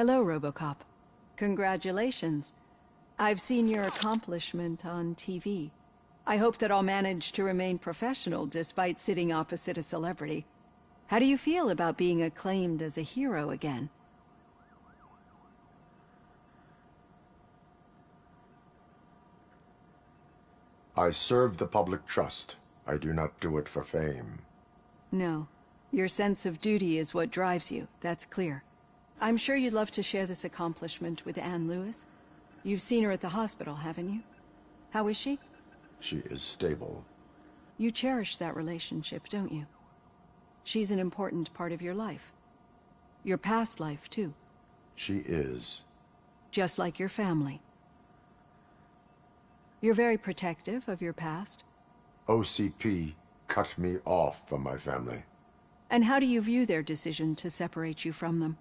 Hello, RoboCop. Congratulations. I've seen your accomplishment on TV. I hope that I'll manage to remain professional despite sitting opposite a celebrity. How do you feel about being acclaimed as a hero again? I serve the public trust. I do not do it for fame. No. Your sense of duty is what drives you, that's clear. I'm sure you'd love to share this accomplishment with Anne Lewis. You've seen her at the hospital, haven't you? How is she? She is stable. You cherish that relationship, don't you? She's an important part of your life. Your past life, too. She is. Just like your family. You're very protective of your past. OCP cut me off from my family. And how do you view their decision to separate you from them?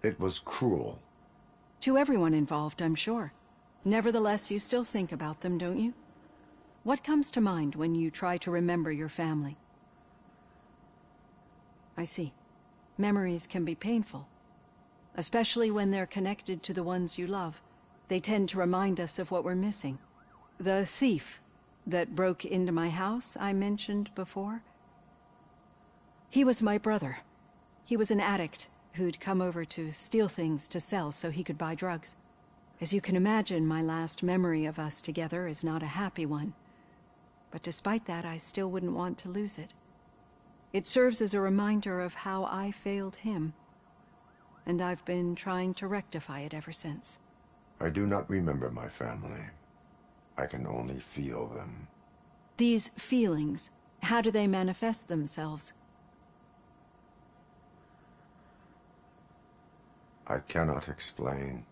It was cruel. To everyone involved, I'm sure. Nevertheless, you still think about them, don't you? What comes to mind when you try to remember your family? I see. Memories can be painful. Especially when they're connected to the ones you love. They tend to remind us of what we're missing. The thief that broke into my house I mentioned before? He was my brother. He was an addict who'd come over to steal things to sell so he could buy drugs. As you can imagine, my last memory of us together is not a happy one. But despite that, I still wouldn't want to lose it. It serves as a reminder of how I failed him. And I've been trying to rectify it ever since. I do not remember my family. I can only feel them. These feelings, how do they manifest themselves? I cannot explain,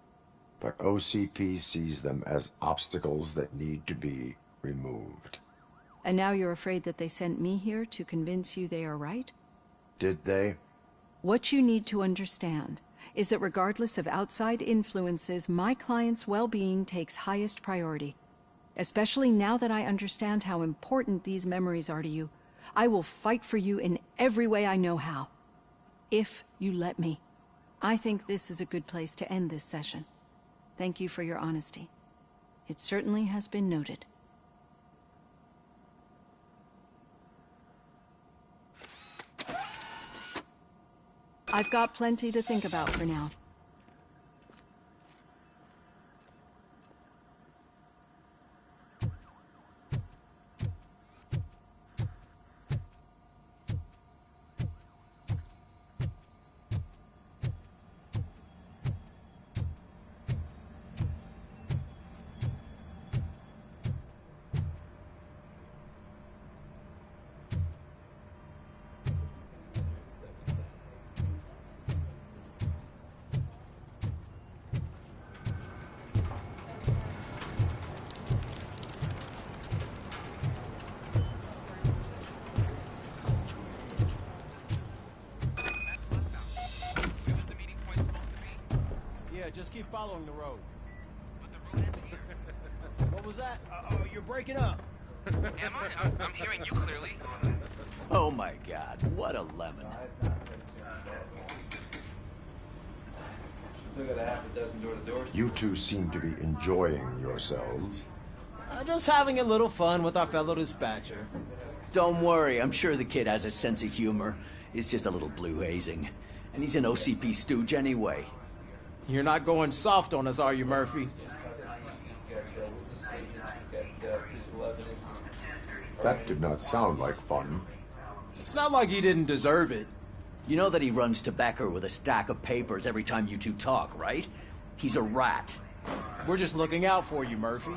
but OCP sees them as obstacles that need to be removed. And now you're afraid that they sent me here to convince you they are right? Did they? What you need to understand is that regardless of outside influences, my client's well-being takes highest priority. Especially now that I understand how important these memories are to you. I will fight for you in every way I know how. If you let me. I think this is a good place to end this session. Thank you for your honesty. It certainly has been noted. I've got plenty to think about for now. Just keep following the road. But the road ends here. What was that? Oh, you're breaking up. Am I? I'm hearing you clearly. Oh my god, what a lemon. Still got a half a dozen door-to-doors. You two seem to be enjoying yourselves. Just having a little fun with our fellow dispatcher. Don't worry, I'm sure the kid has a sense of humor. It's just a little blue hazing. And he's an OCP stooge anyway. You're not going soft on us, are you, Murphy? That did not sound like fun. It's not like he didn't deserve it. You know that he runs tobacco with a stack of papers every time you two talk, right? He's a rat. We're just looking out for you, Murphy.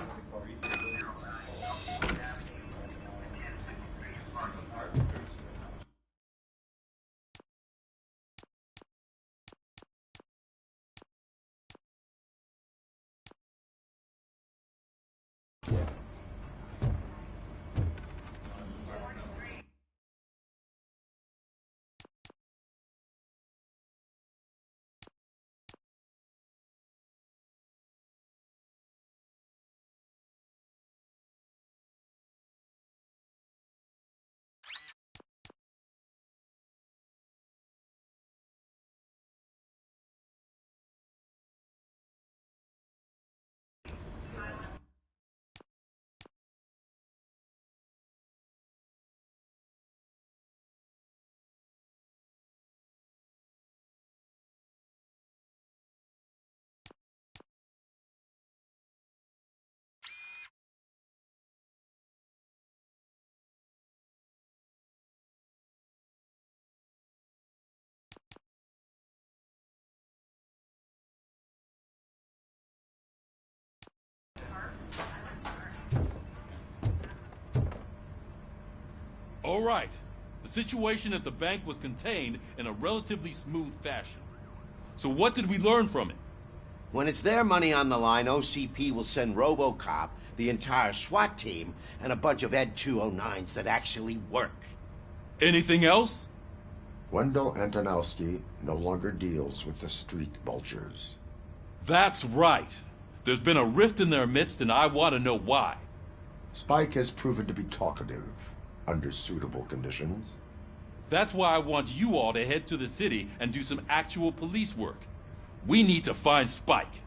All right. The situation at the bank was contained in a relatively smooth fashion. So what did we learn from it? When it's their money on the line, OCP will send RoboCop, the entire SWAT team, and a bunch of Ed 209s that actually work. Anything else? Wendell Antonowski no longer deals with the street vultures. That's right. There's been a rift in their midst, and I want to know why. Spike has proven to be talkative, under suitable conditions. That's why I want you all to head to the city and do some actual police work. We need to find Spike.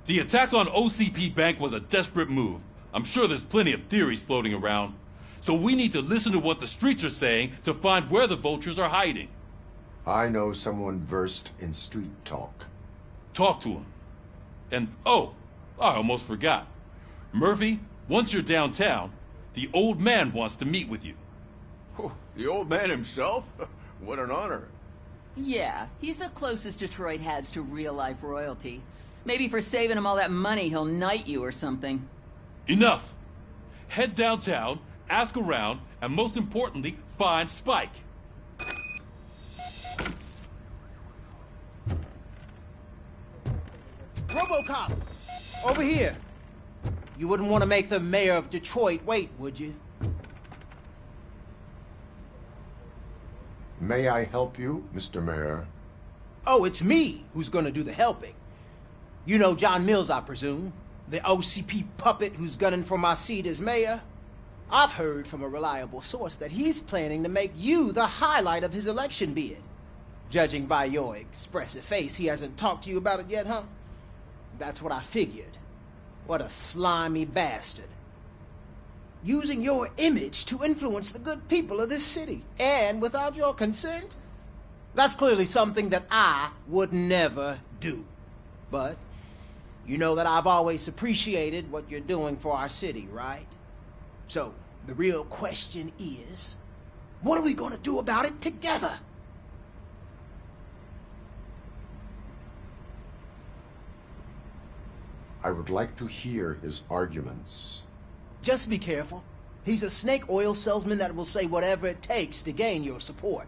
The attack on OCP Bank was a desperate move. I'm sure there's plenty of theories floating around. So we need to listen to what the streets are saying to find where the vultures are hiding. I know someone versed in street talk. Talk to him. And, oh, I almost forgot. Murphy, once you're downtown, the old man wants to meet with you. Oh, the old man himself? What an honor. Yeah, he's the closest Detroit has to real-life royalty. Maybe for saving him all that money, he'll knight you or something. Enough! Head downtown, ask around, and most importantly, find Spike. RoboCop! Over here! You wouldn't want to make the mayor of Detroit wait, would you? May I help you, Mr. Mayor? Oh, it's me who's gonna do the helping. You know John Mills, I presume? The OCP puppet who's gunning for my seat as mayor? I've heard from a reliable source that he's planning to make you the highlight of his election bid. Judging by your expressive face, he hasn't talked to you about it yet, huh? That's what I figured. What a slimy bastard. Using your image to influence the good people of this city, and without your consent? That's clearly something that I would never do. But you know that I've always appreciated what you're doing for our city, right? So, the real question is, what are we gonna do about it together? I would like to hear his arguments. Just be careful. He's a snake oil salesman that will say whatever it takes to gain your support.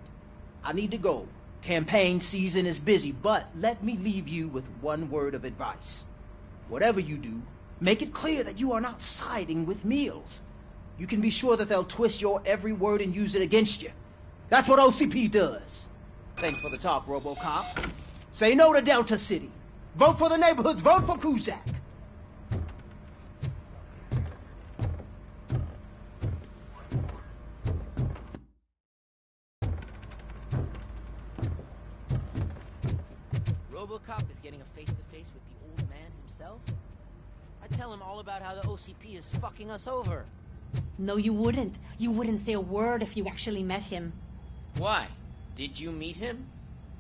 I need to go. Campaign season is busy, but let me leave you with one word of advice. Whatever you do, make it clear that you are not siding with Mills. You can be sure that they'll twist your every word and use it against you. That's what OCP does. Thanks for the talk, RoboCop. Say no to Delta City. Vote for the neighborhoods. Vote for Kuzak. RoboCop is getting a face-to-face with the old man himself, I'd tell him all about how the OCP is fucking us over. No, you wouldn't. You wouldn't say a word if you actually met him. Why? Did you meet him?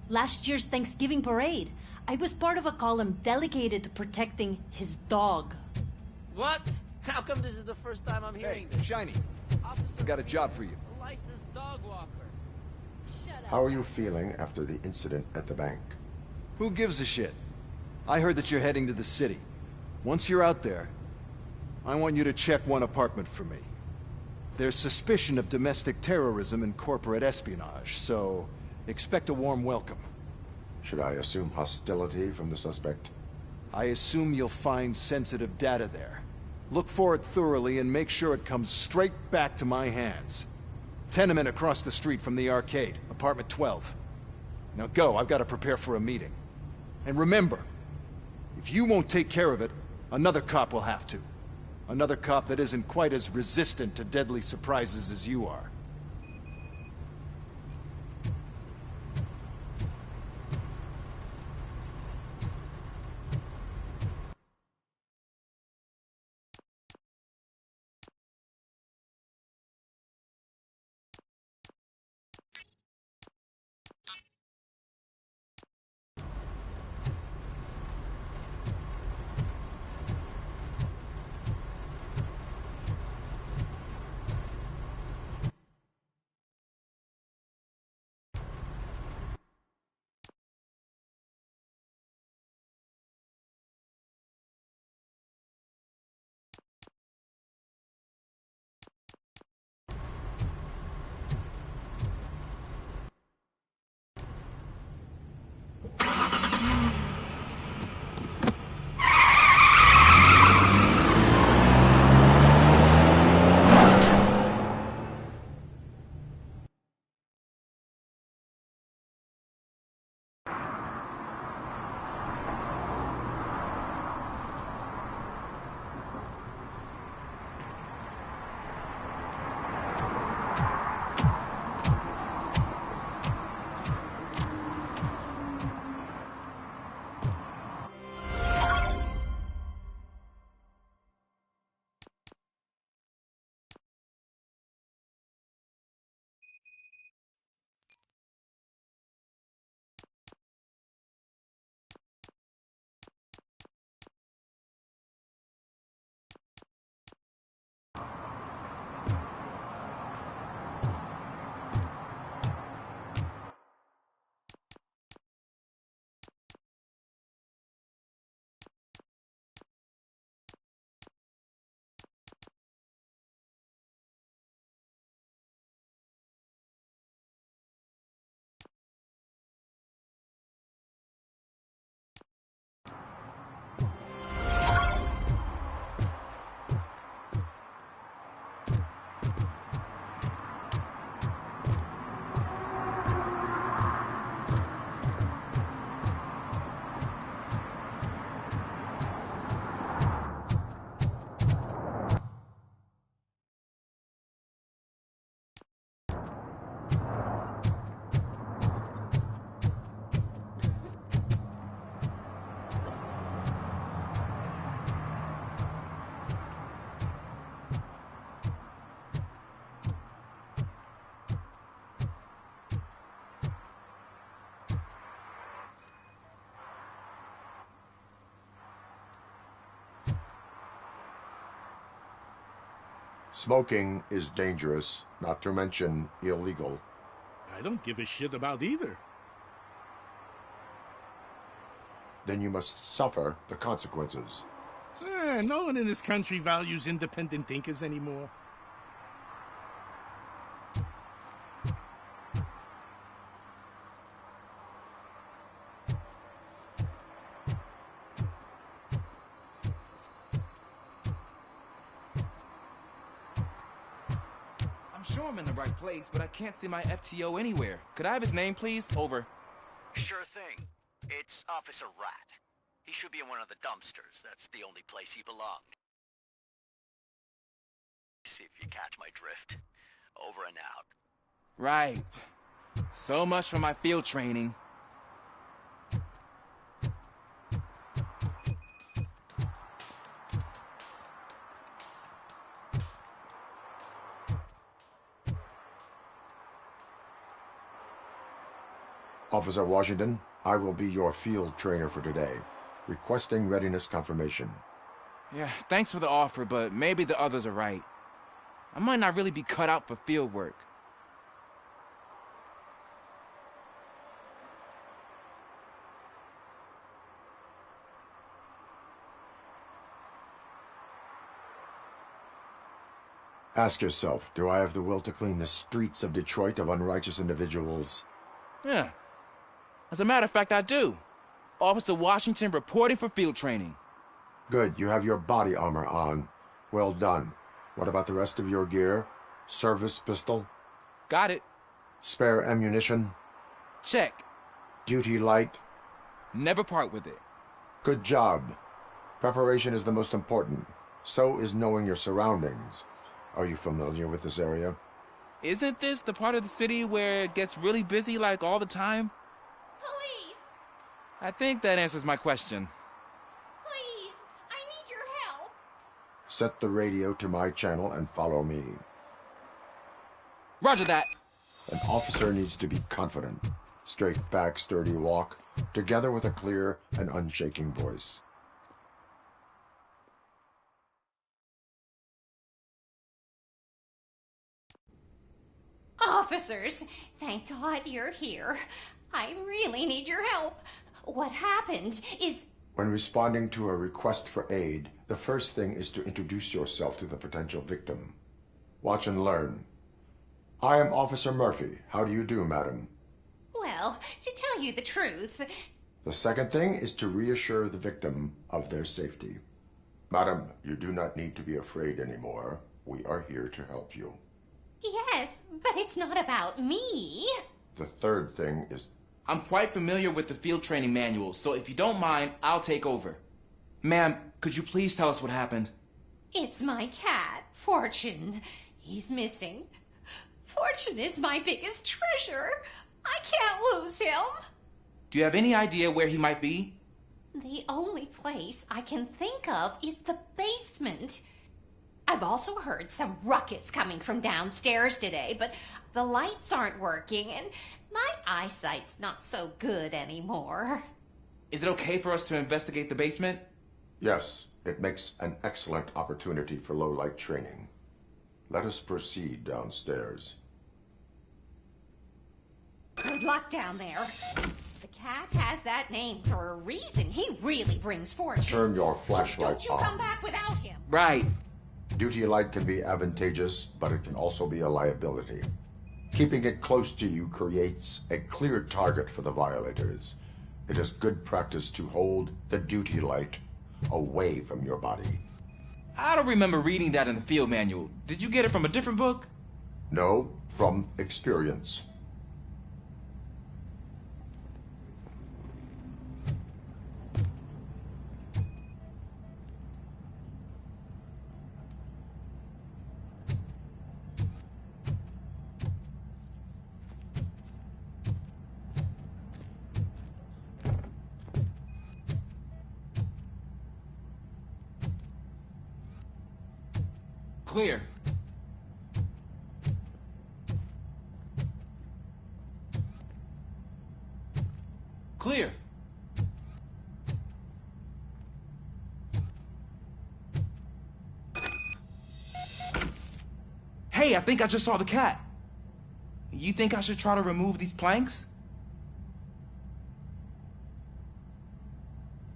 Last year's Thanksgiving parade, I was part of a column dedicated to protecting his dog. What? How come this is the first time I'm hearing this? Shiny, I got a job for you. A licensed dog walker. Shut up. How are you feeling after the incident at the bank? Who gives a shit? I heard that you're heading to the city. Once you're out there, I want you to check one apartment for me. There's suspicion of domestic terrorism and corporate espionage, so expect a warm welcome. Should I assume hostility from the suspect? I assume you'll find sensitive data there. Look for it thoroughly and make sure it comes straight back to my hands. Tenement across the street from the arcade, apartment 12. Now go, I've got to prepare for a meeting. And remember, if you won't take care of it, another cop will have to. Another cop that isn't quite as resistant to deadly surprises as you are. Smoking is dangerous, not to mention illegal. I don't give a shit about either. Then you must suffer the consequences. No one in this country values independent thinkers anymore. I'm sure I'm in the right place, but I can't see my FTO anywhere. Could I have his name, please? Over. Sure thing. It's Officer Rat. He should be in one of the dumpsters. That's the only place he belonged. See if you catch my drift. Over and out. Right. So much for my field training. Officer Washington, I will be your field trainer for today. Requesting readiness confirmation. Yeah, thanks for the offer, but maybe the others are right. I might not really be cut out for field work. Ask yourself, do I have the will to clean the streets of Detroit of unrighteous individuals? Yeah. As a matter of fact, I do. Officer Washington reporting for field training. Good, you have your body armor on. Well done. What about the rest of your gear? Service pistol? Got it. Spare ammunition? Check. Duty light? Never part with it. Good job. Preparation is the most important. So is knowing your surroundings. Are you familiar with this area? Isn't this the part of the city where it gets really busy like all the time? Police! I think that answers my question. Please, I need your help. Set the radio to my channel and follow me. Roger that. An officer needs to be confident. Straight back, sturdy walk, together with a clear and unshaking voice. Officers, thank God you're here. I really need your help. What happened is... When responding to a request for aid, the first thing is to introduce yourself to the potential victim. Watch and learn. I am Officer Murphy. How do you do, madam? Well, to tell you the truth... The second thing is to reassure the victim of their safety. Madam, you do not need to be afraid anymore. We are here to help you. Yes, but it's not about me. The third thing is... I'm quite familiar with the field training manual, so if you don't mind, I'll take over. Ma'am, could you please tell us what happened? It's my cat, Fortune. He's missing. Fortune is my biggest treasure. I can't lose him. Do you have any idea where he might be? The only place I can think of is the basement. I've also heard some ruckus coming from downstairs today, but the lights aren't working and my eyesight's not so good anymore. Is it okay for us to investigate the basement? Yes, it makes an excellent opportunity for low-light training. Let us proceed downstairs. Good luck down there. The cat has that name for a reason. He really brings fortune. Turn your flashlight so don't you come back without him. Right. Duty light can be advantageous, but it can also be a liability. Keeping it close to you creates a clear target for the violators. It is good practice to hold the duty light away from your body. I don't remember reading that in the field manual. Did you get it from a different book? No, from experience. Clear. Clear. Hey, I think I just saw the cat. You think I should try to remove these planks?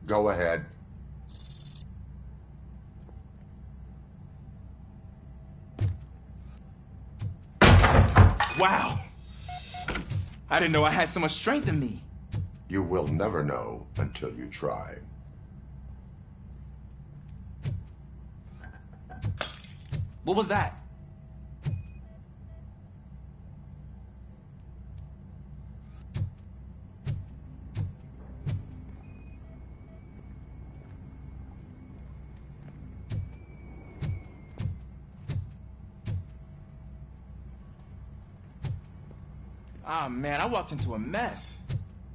Go ahead. Wow! I didn't know I had so much strength in me. You will never know until you try. What was that? Ah, man, I walked into a mess.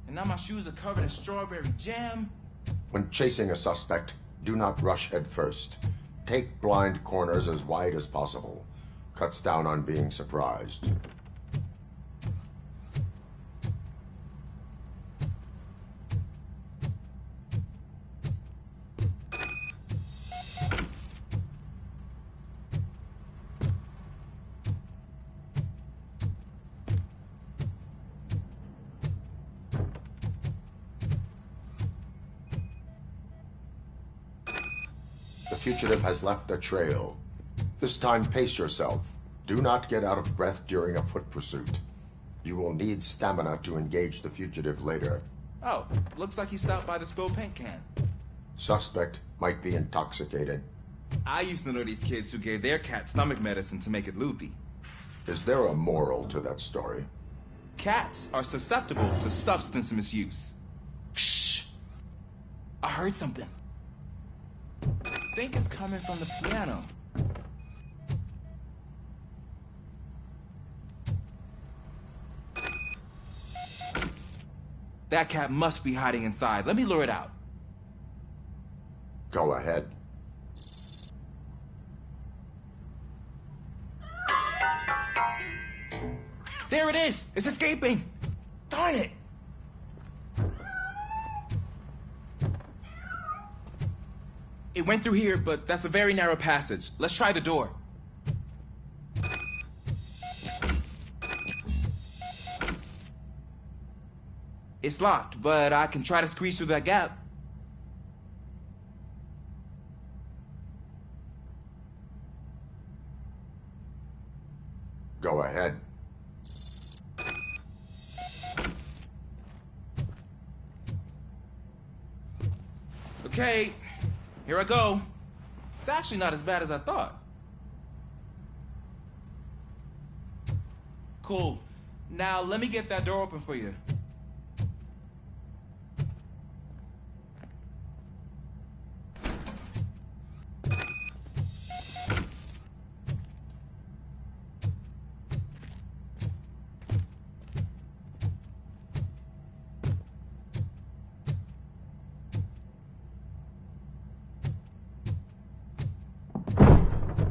And now my shoes are covered in strawberry jam. When chasing a suspect, do not rush head first. Take blind corners as wide as possible. Cuts down on being surprised. fugitive has left a trail. This time, pace yourself. Do not get out of breath during a foot pursuit. You will need stamina to engage the fugitive later. Oh, looks like he stopped by the spilled paint can. Suspect might be intoxicated. I used to know these kids who gave their cat stomach medicine to make it loopy. Is there a moral to that story? Cats are susceptible to substance misuse. Shh! I heard something. I think it's coming from the piano. That cat must be hiding inside. Let me lure it out. Go ahead. There it is! It's escaping! Darn it! It went through here, but that's a very narrow passage. Let's try the door. It's locked, but I can try to squeeze through that gap. Go ahead. Okay, here I go. It's actually not as bad as I thought. Cool. Now let me get that door open for you.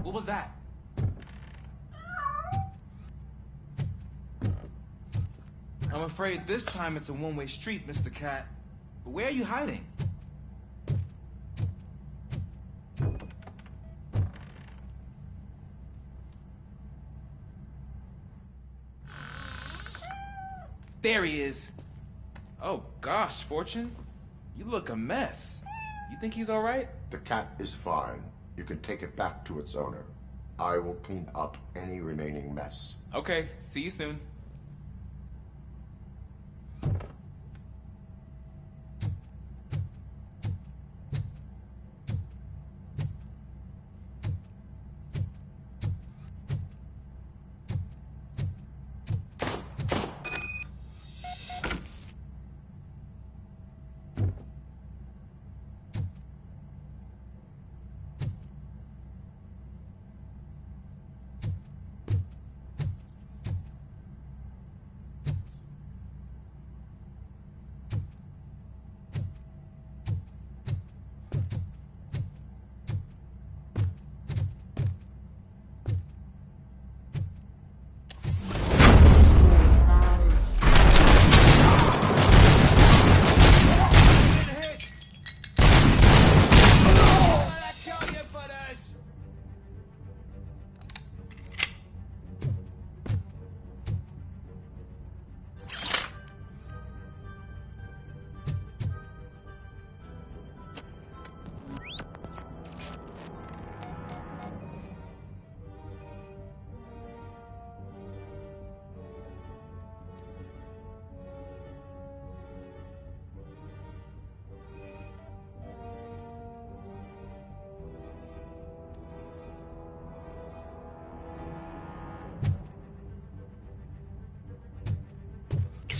What was that? I'm afraid this time it's a one-way street, Mr. Cat. But where are you hiding? There he is. Oh gosh, Fortune. You look a mess. You think he's all right? The cat is fine. You can take it back to its owner. I will clean up any remaining mess. Okay, see you soon.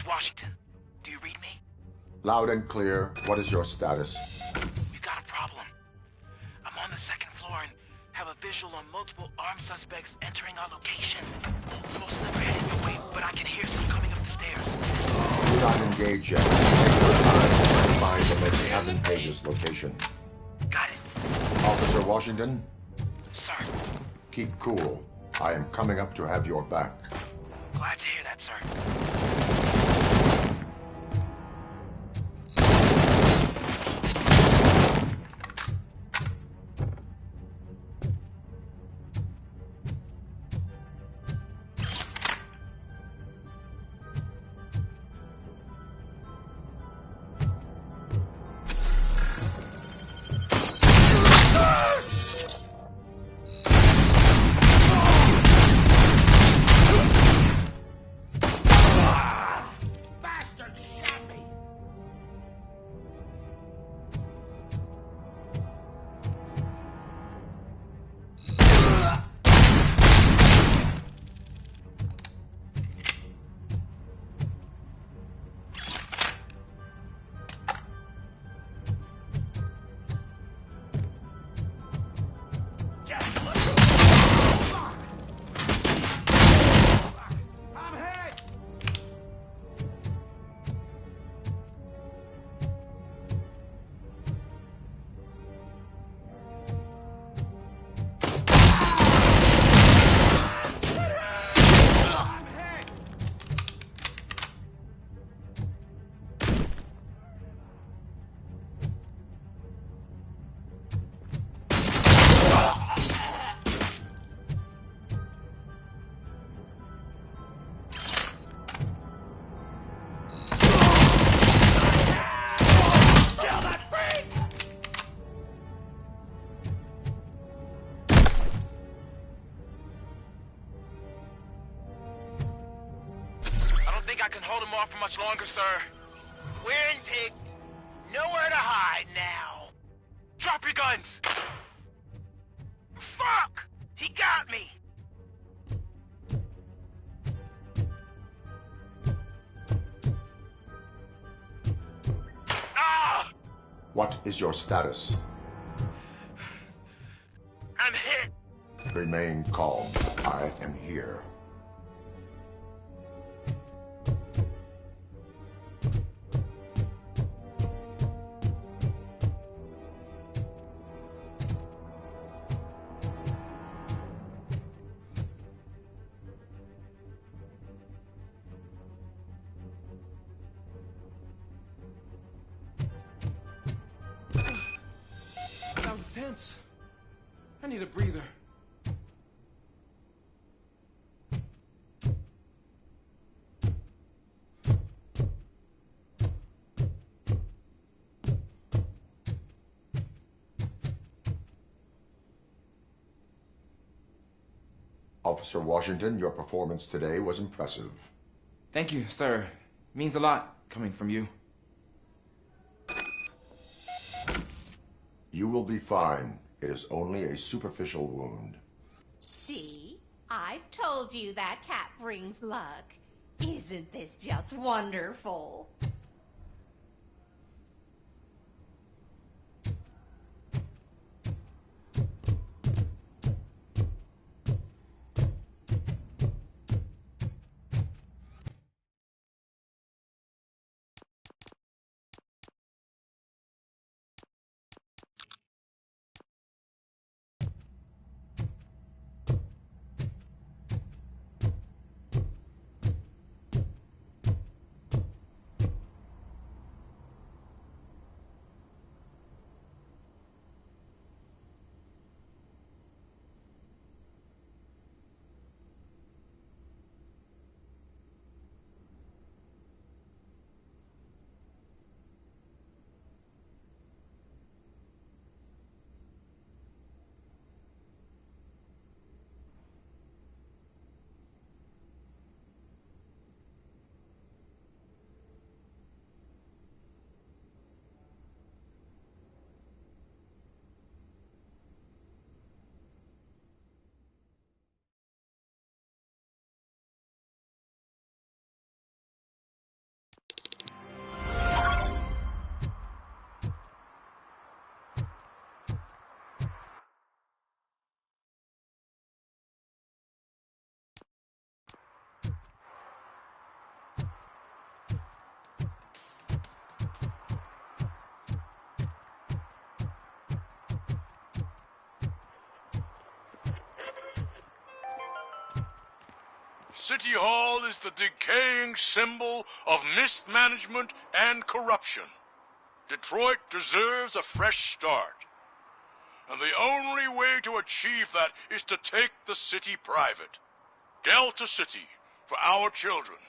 Washington, do you read me? Loud and clear. What is your status? We got a problem. I'm on the second floor and have a visual on multiple armed suspects entering our location. Most of them are heading your way, but I can hear some coming up the stairs. Do not engage yet. Take your time to find the most advantageous location. Got it. Officer Washington? Sir. Keep cool. I am coming up to have your back. Glad to hear that, sir. for much longer, sir. We're in Pig. Nowhere to hide now. Drop your guns! Fuck! He got me! Ah! What is your status? I'm hit! Remain calm. I am here. That was tense. I need a breather. Officer Washington, your performance today was impressive. Thank you, sir. Means a lot coming from you. You will be fine. It is only a superficial wound. See? I've told you that cat brings luck. Isn't this just wonderful? City Hall is the decaying symbol of mismanagement and corruption. Detroit deserves a fresh start. And the only way to achieve that is to take the city private. Delta City, for our children.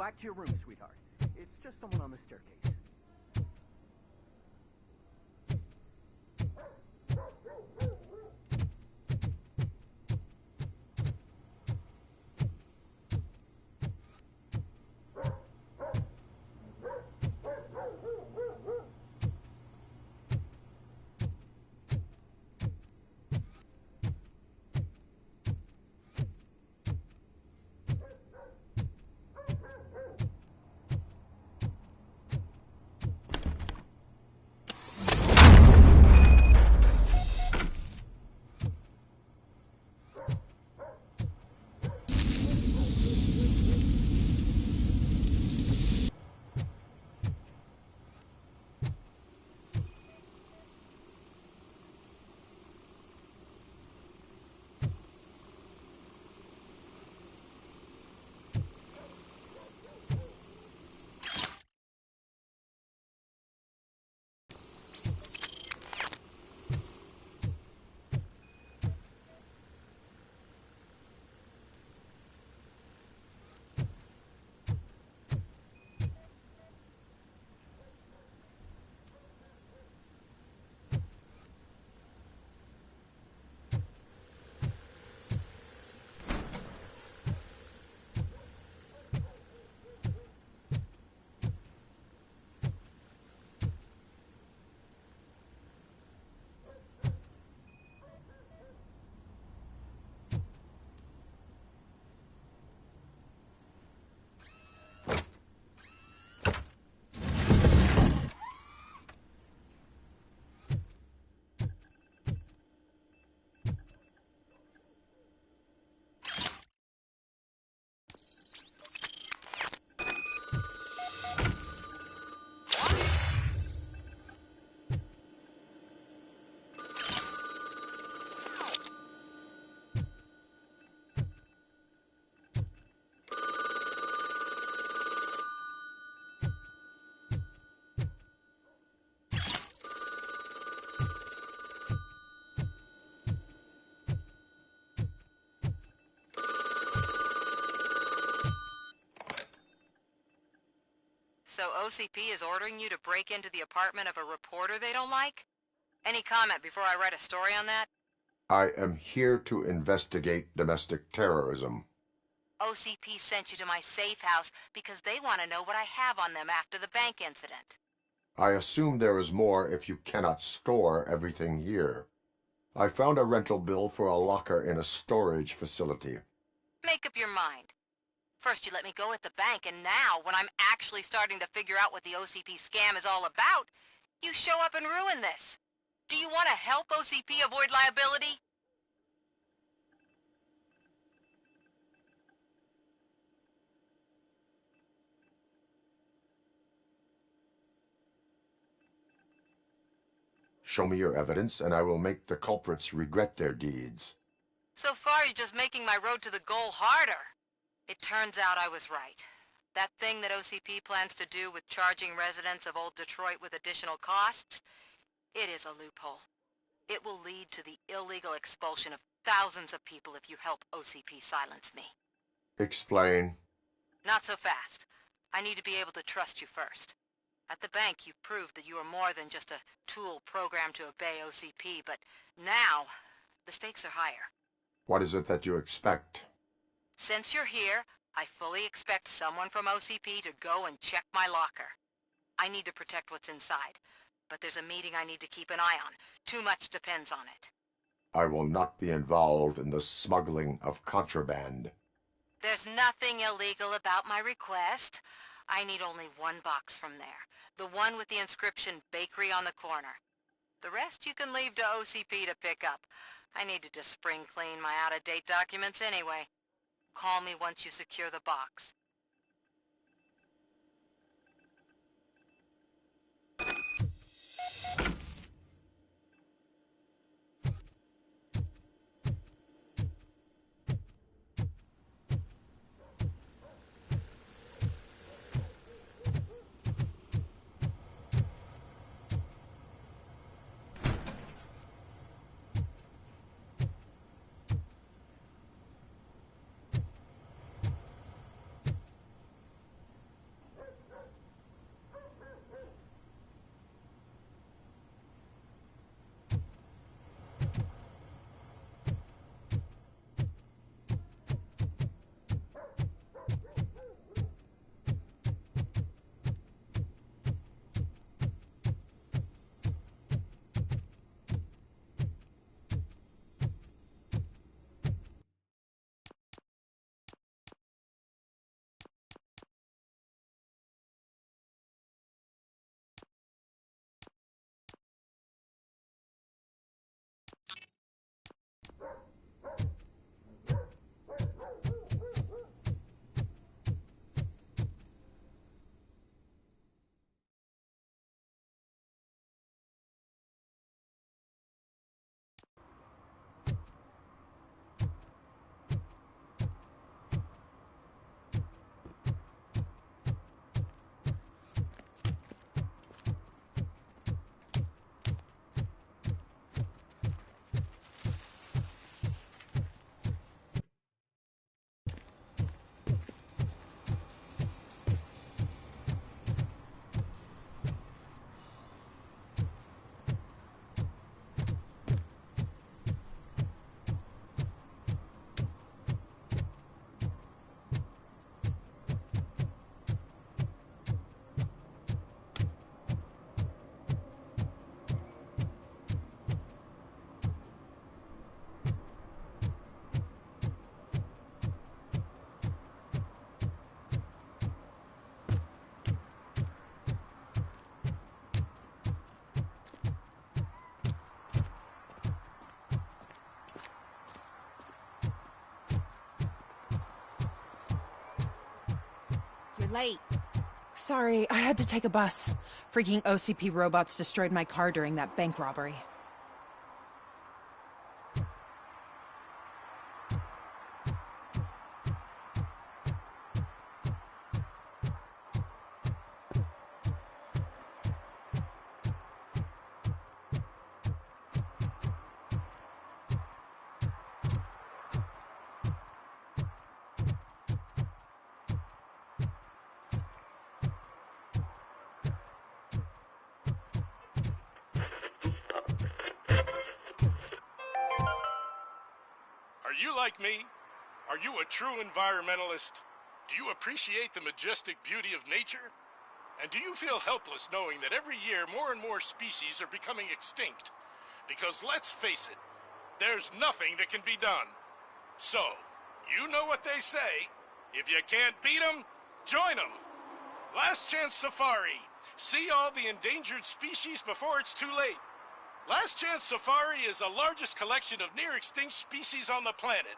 back to your room, sweetheart. It's just someone on the staircase. So OCP is ordering you to break into the apartment of a reporter they don't like? Any comment before I write a story on that? I am here to investigate domestic terrorism. OCP sent you to my safe house because they want to know what I have on them after the bank incident. I assume there is more if you cannot store everything here. I found a rental bill for a locker in a storage facility. Make up your mind. First you let me go at the bank, and now, when I'm actually starting to figure out what the OCP scam is all about, you show up and ruin this. Do you want to help OCP avoid liability? Show me your evidence, and I will make the culprits regret their deeds. So far, you're just making my road to the goal harder. It turns out I was right. That thing that OCP plans to do with charging residents of Old Detroit with additional costs, it is a loophole. It will lead to the illegal expulsion of thousands of people if you help OCP silence me. Explain. Not so fast. I need to be able to trust you first. At the bank, you've proved that you are more than just a tool programmed to obey OCP, but now, the stakes are higher. What is it that you expect? Since you're here, I fully expect someone from OCP to go and check my locker. I need to protect what's inside, but there's a meeting I need to keep an eye on. Too much depends on it. I will not be involved in the smuggling of contraband. There's nothing illegal about my request. I need only one box from there. The one with the inscription Bakery on the corner. The rest you can leave to OCP to pick up. I need to just spring clean my out-of-date documents anyway. Call me once you secure the box. late. Sorry, I had to take a bus. Freaking OCP robots destroyed my car during that bank robbery. Are you like me? Are you a true environmentalist? Do you appreciate the majestic beauty of nature? And do you feel helpless knowing that every year more and more species are becoming extinct? Because let's face it, there's nothing that can be done. So, you know what they say. If you can't beat 'em, join 'em. Last Chance Safari. See all the endangered species before it's too late. Last Chance Safari is the largest collection of near-extinct species on the planet.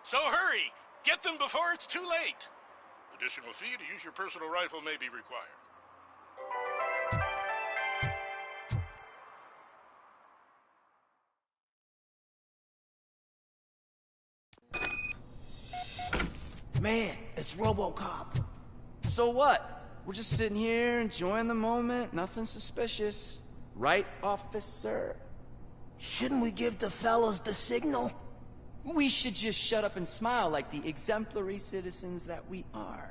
So hurry, get them before it's too late. Additional fee to use your personal rifle may be required. Man, it's RoboCop. So what? We're just sitting here enjoying the moment, nothing suspicious. Right, officer? Shouldn't we give the fellas the signal? We should just shut up and smile like the exemplary citizens that we are.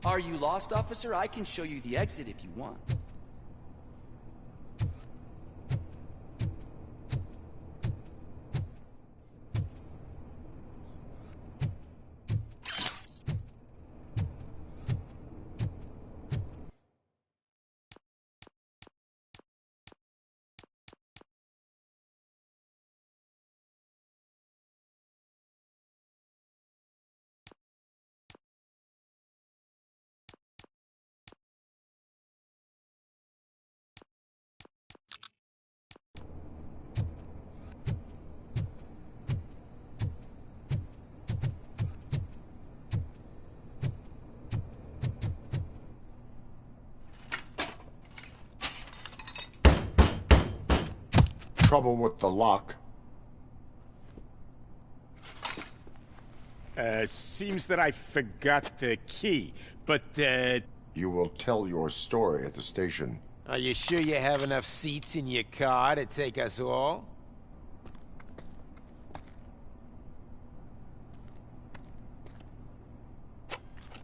Are you lost, officer? I can show you the exit if you want. Trouble with the lock. Seems that I forgot the key, but, You will tell your story at the station. Are you sure you have enough seats in your car to take us all?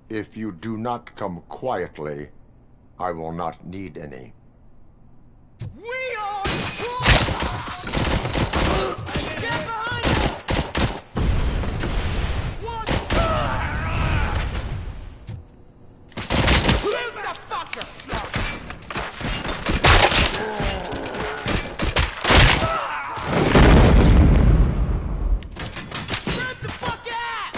If you do not come quietly, I will not need any. We are Get behind What? Shoot the fucker! Get the fuck out!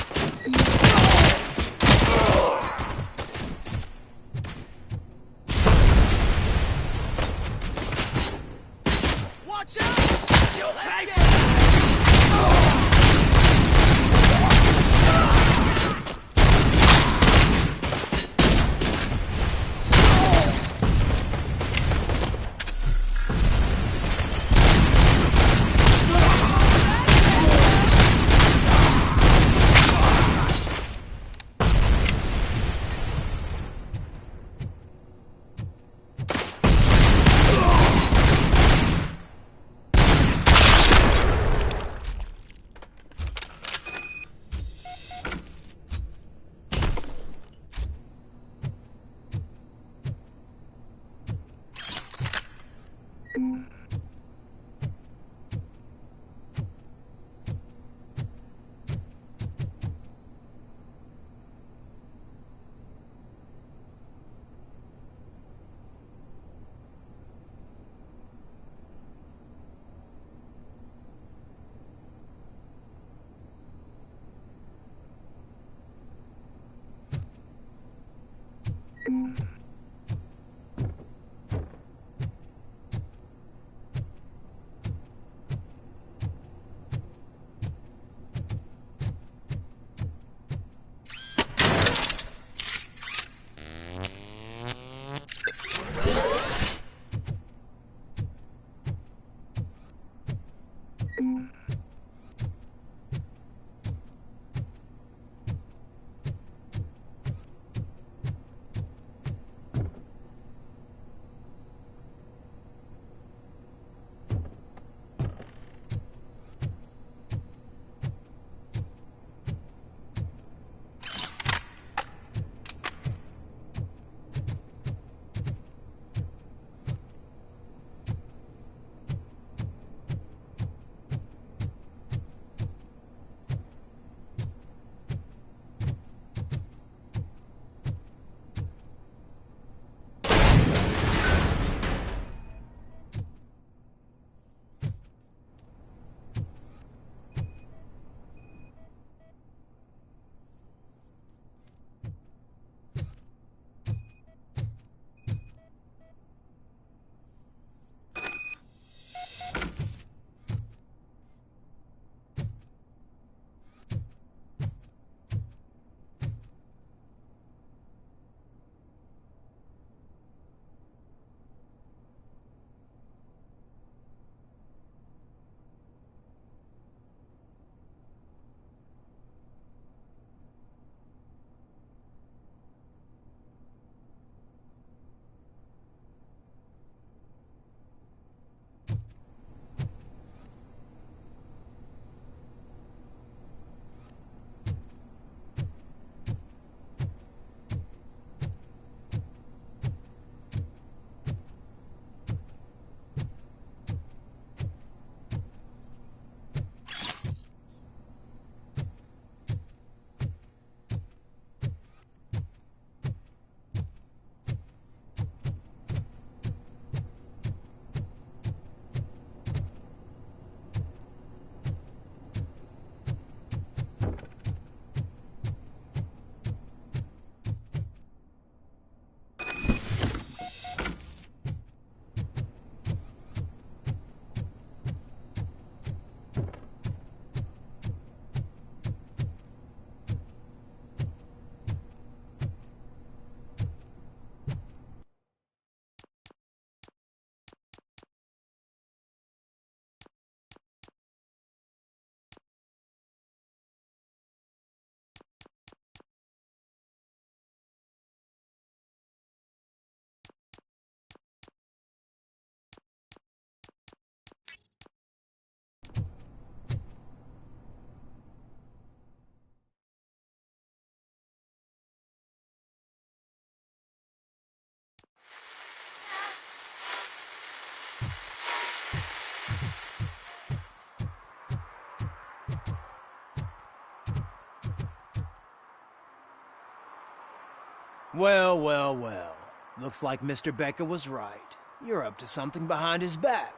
Well, well, well. Looks like Mr. Becker was right. You're up to something behind his back.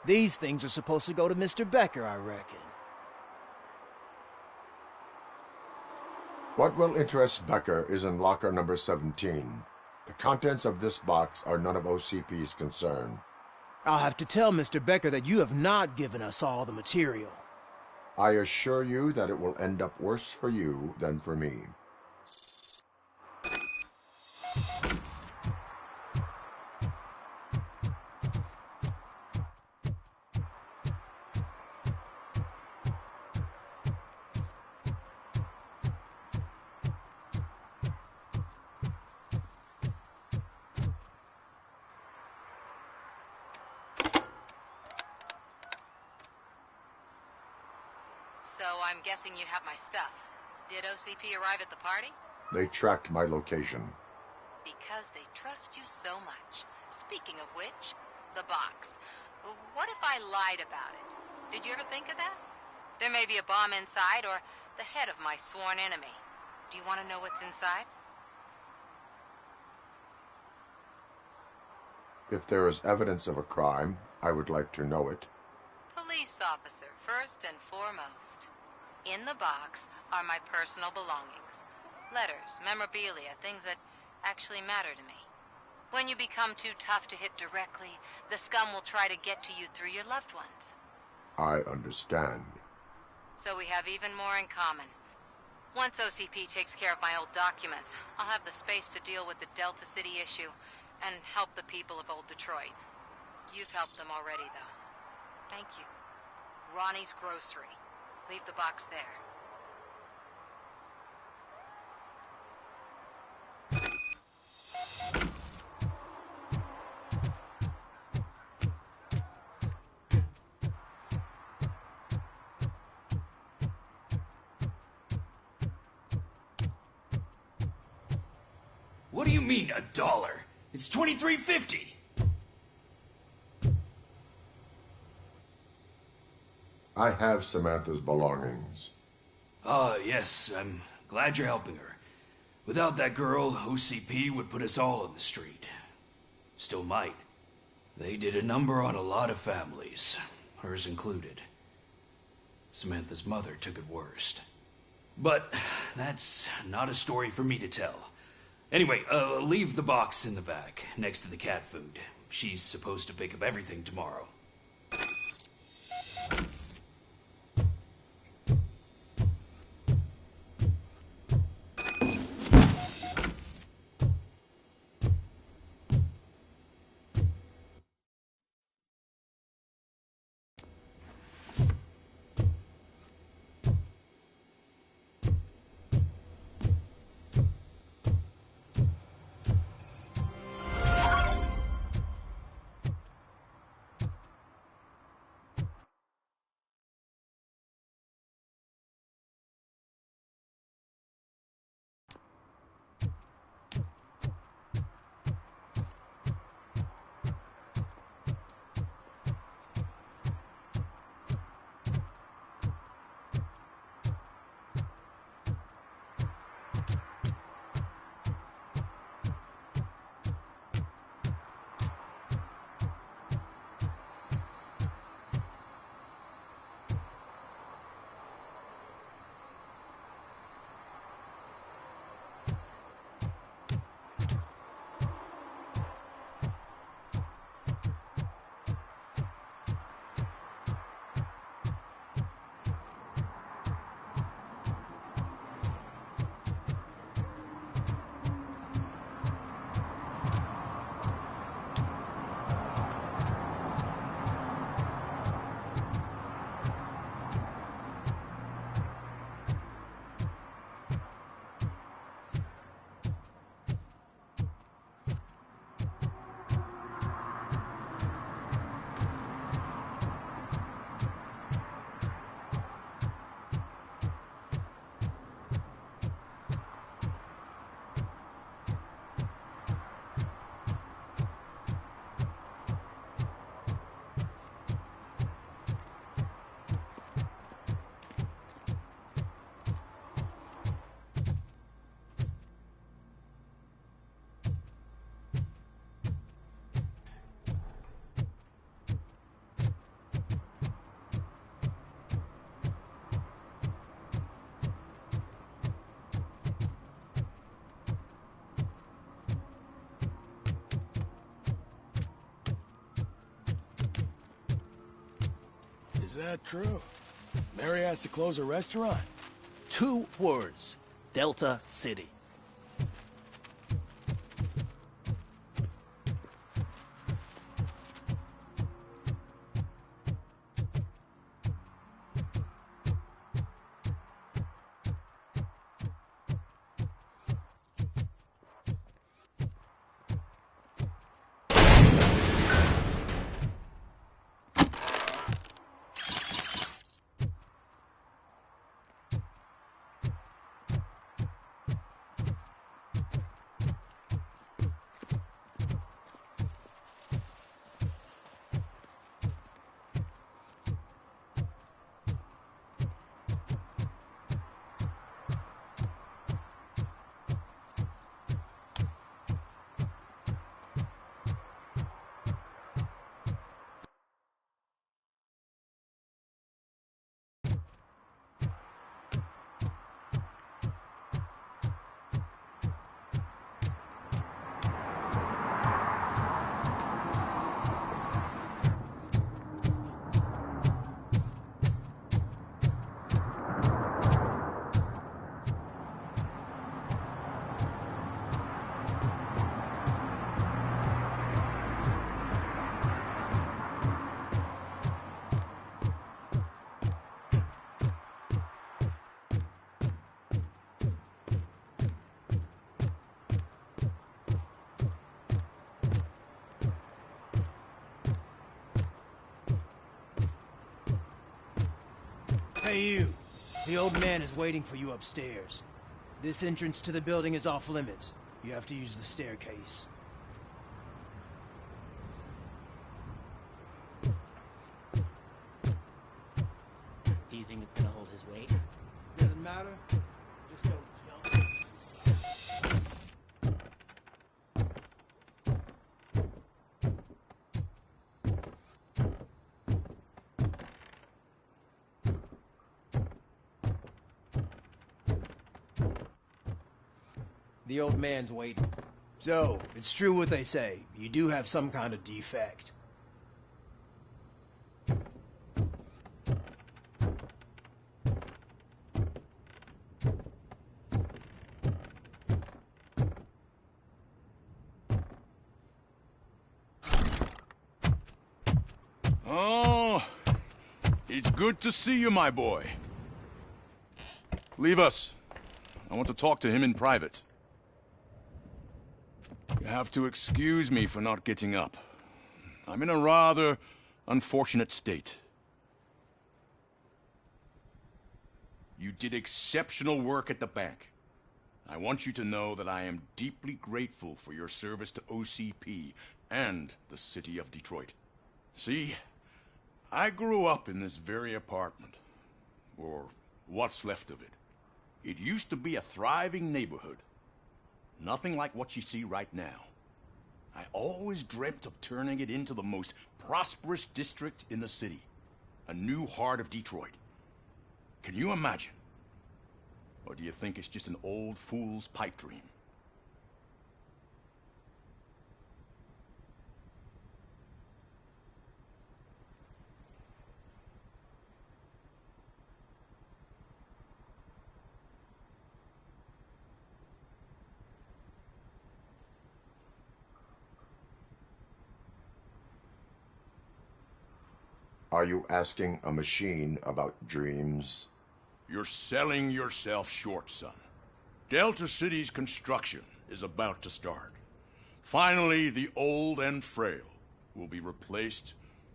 These things are supposed to go to Mr. Becker, I reckon. What will interest Becker is in locker number 17. The contents of this box are none of OCP's concern. I'll have to tell Mr. Becker that you have not given us all the material. I assure you that it will end up worse for you than for me. So I'm guessing you have my stuff. Did OCP arrive at the party? They tracked my location. Because they trust you so much. Speaking of which, the box. What if I lied about it? Did you ever think of that? There may be a bomb inside, or the head of my sworn enemy. Do you want to know what's inside? If there is evidence of a crime, I would like to know it. Police officer, first and foremost. In the box are my personal belongings. Letters, memorabilia, things that actually matter to me. When you become too tough to hit directly, the scum will try to get to you through your loved ones. I understand. So we have even more in common. Once OCP takes care of my old documents, I'll have the space to deal with the Delta City issue and help the people of Old Detroit. You've helped them already, though. Thank you. Ronnie's Grocery. Leave the box there. What do you mean, $1? It's $23.50. I have Samantha's belongings. Yes, I'm glad you're helping her. Without that girl, OCP would put us all on the street. Still might. They did a number on a lot of families, hers included. Samantha's mother took it worst. But that's not a story for me to tell. Anyway, leave the box in the back, next to the cat food. She's supposed to pick up everything tomorrow. Is that true? Mary has to close a restaurant? 2 words. Delta City. The old man is waiting for you upstairs. This entrance to the building is off limits. You have to use the staircase. Do you think it's gonna hold his weight? Doesn't matter. Just don't jump. The old man's waiting. So, it's true what they say. You do have some kind of defect. Oh, it's good to see you, my boy. Leave us. I want to talk to him in private. You have to excuse me for not getting up. I'm in a rather unfortunate state. You did exceptional work at the bank. I want you to know that I am deeply grateful for your service to OCP and the city of Detroit. See, I grew up in this very apartment, or what's left of it. It used to be a thriving neighborhood. Nothing like what you see right now. I always dreamt of turning it into the most prosperous district in the city. A new heart of Detroit. Can you imagine? Or do you think it's just an old fool's pipe dream? Are you asking a machine about dreams? You're selling yourself short, son. Delta City's construction is about to start. Finally, the old and frail will be replaced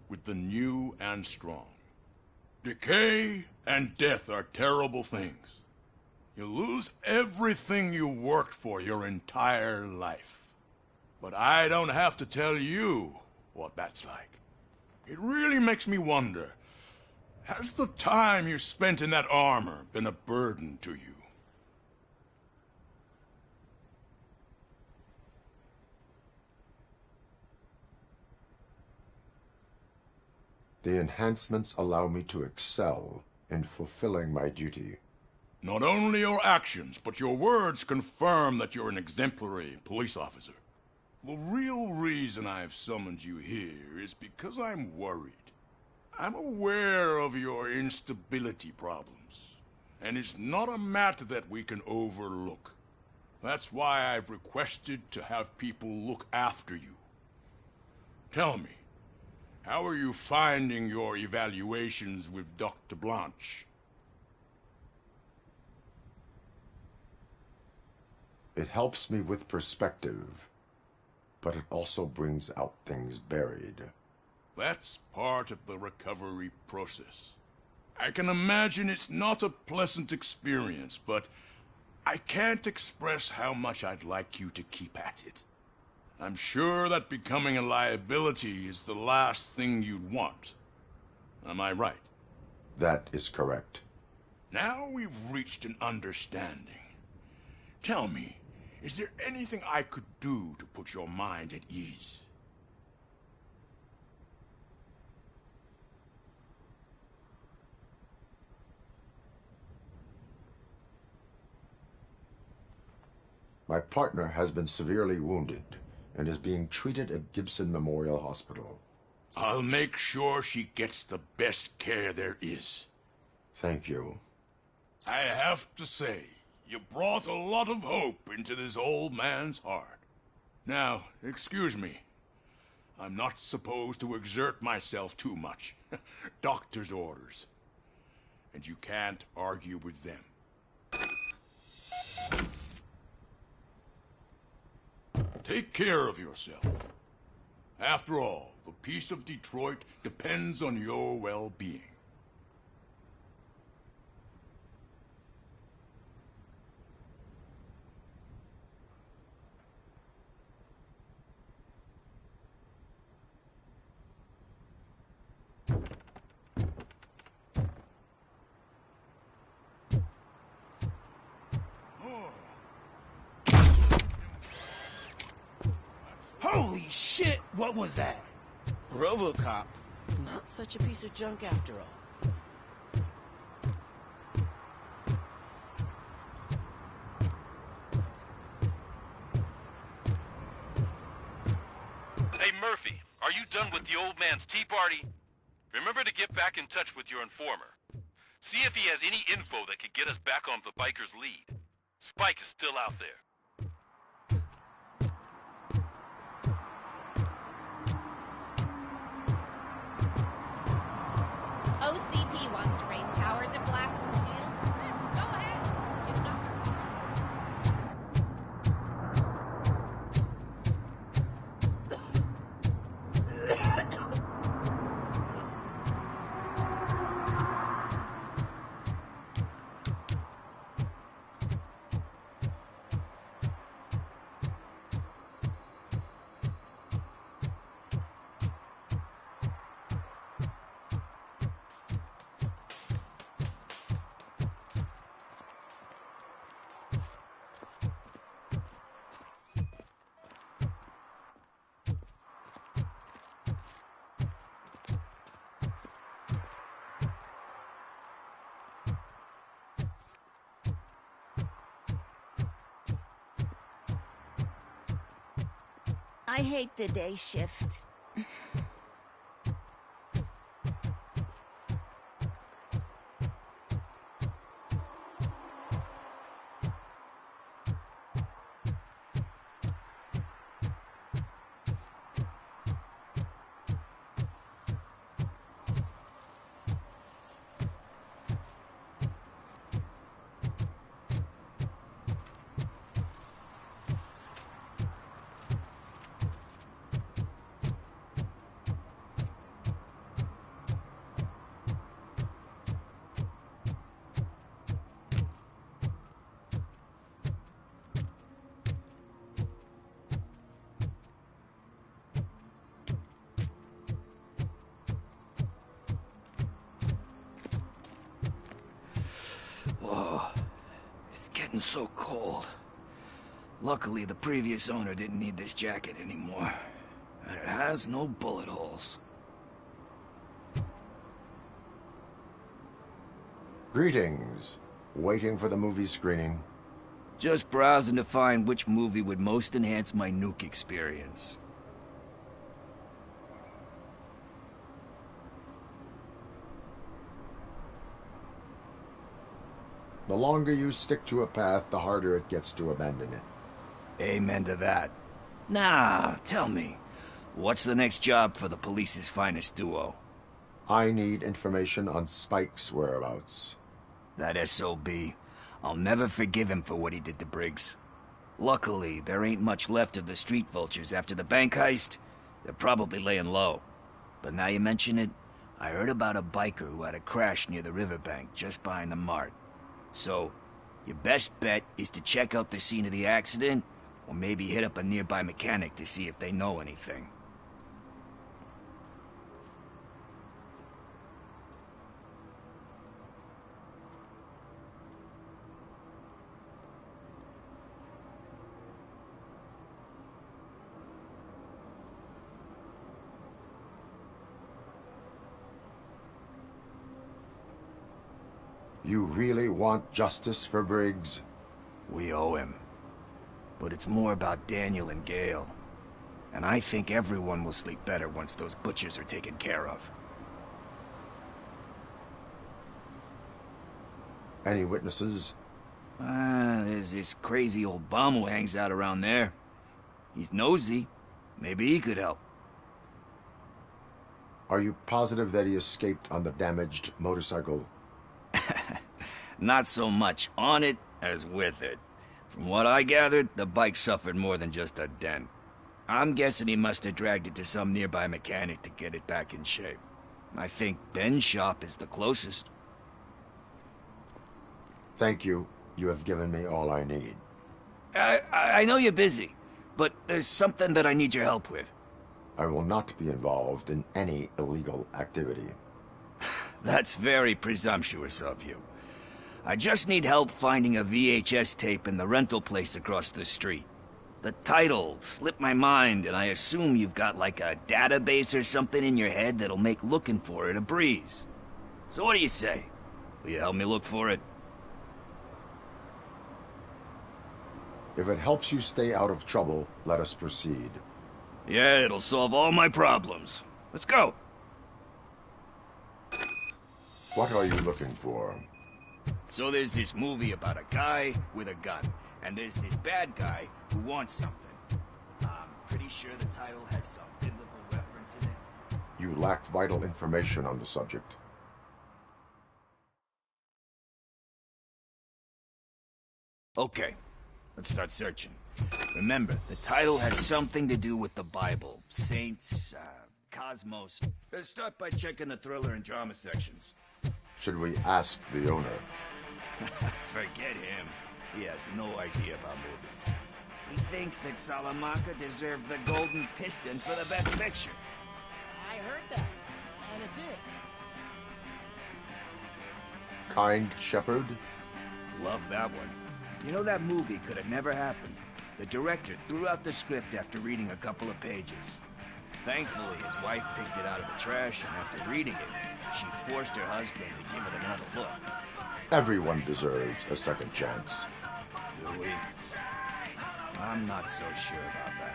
with the new and strong. Decay and death are terrible things. You lose everything you worked for your entire life. But I don't have to tell you what that's like. It really makes me wonder, has the time you spent in that armor been a burden to you? The enhancements allow me to excel in fulfilling my duty. Not only your actions, but your words confirm that you're an exemplary police officer. The real reason I've summoned you here is because I'm worried. I'm aware of your instability problems, and it's not a matter that we can overlook. That's why I've requested to have people look after you. Tell me, how are you finding your evaluations with Dr. Blanche? It helps me with perspective, but it also brings out things buried. That's part of the recovery process. I can imagine it's not a pleasant experience, but I can't express how much I'd like you to keep at it. I'm sure that becoming a liability is the last thing you'd want. Am I right? That is correct. Now we've reached an understanding. Tell me, is there anything I could do to put your mind at ease? My partner has been severely wounded and is being treated at Gibson Memorial Hospital. I'll make sure she gets the best care there is. Thank you. I have to say, you brought a lot of hope into this old man's heart. Now, excuse me. I'm not supposed to exert myself too much. Doctor's orders. And you can't argue with them. Take care of yourself. After all, the peace of Detroit depends on your well-being. Holy shit, what was that? RoboCop. Not such a piece of junk after all. Hey, Murphy, are you done with the old man's tea party? Remember to get back in touch with your informer. See if he has any info that could get us back on the biker's lead. Spike is still out there. OCP wants to raise towers of glass and steel. Go ahead. Just knock her. I hate the day shift. Whoa, it's getting so cold. Luckily, the previous owner didn't need this jacket anymore. And it has no bullet holes. Greetings. Waiting for the movie screening. Just browsing to find which movie would most enhance my nuke experience. The longer you stick to a path, the harder it gets to abandon it. Amen to that. Nah, tell me, what's the next job for the police's finest duo? I need information on Spike's whereabouts. That SOB. I'll never forgive him for what he did to Briggs. Luckily, there ain't much left of the street vultures after the bank heist. They're probably laying low. But now you mention it, I heard about a biker who had a crash near the riverbank just behind the mart. So, your best bet is to check out the scene of the accident, or maybe hit up a nearby mechanic to see if they know anything. You really want justice for Briggs? We owe him. But it's more about Daniel and Gale. And I think everyone will sleep better once those butchers are taken care of. Any witnesses? There's this crazy old bum who hangs out around there. He's nosy. Maybe he could help. Are you positive that he escaped on the damaged motorcycle? Not so much on it as with it. From what I gathered, the bike suffered more than just a dent. I'm guessing he must have dragged it to some nearby mechanic to get it back in shape. I think Ben's shop is the closest. Thank you. You have given me all I need. I know you're busy, but there's something that I need your help with. I will not be involved in any illegal activity. That's very presumptuous of you. I just need help finding a VHS tape in the rental place across the street. The title slipped my mind, and I assume you've got like a database or something in your head that'll make looking for it a breeze. So what do you say? Will you help me look for it? If it helps you stay out of trouble, let us proceed. Yeah, it'll solve all my problems. Let's go! What are you looking for? So there's this movie about a guy with a gun, and there's this bad guy who wants something. I'm pretty sure the title has some biblical reference in it. You lack vital information on the subject. Okay, let's start searching. Remember, the title has something to do with the Bible, saints, cosmos. Let's start by checking the thriller and drama sections. Should we ask the owner? Forget him. He has no idea about movies. He thinks that Salamanca deserved the Golden Piston for the Best Picture. I heard that, and it did. Kind Shepherd? Love that one. You know, that movie could have never happened. The director threw out the script after reading a couple of pages. Thankfully, his wife picked it out of the trash, and after reading it, she forced her husband to give it another look. Everyone deserves a second chance. Do we? I'm not so sure about that.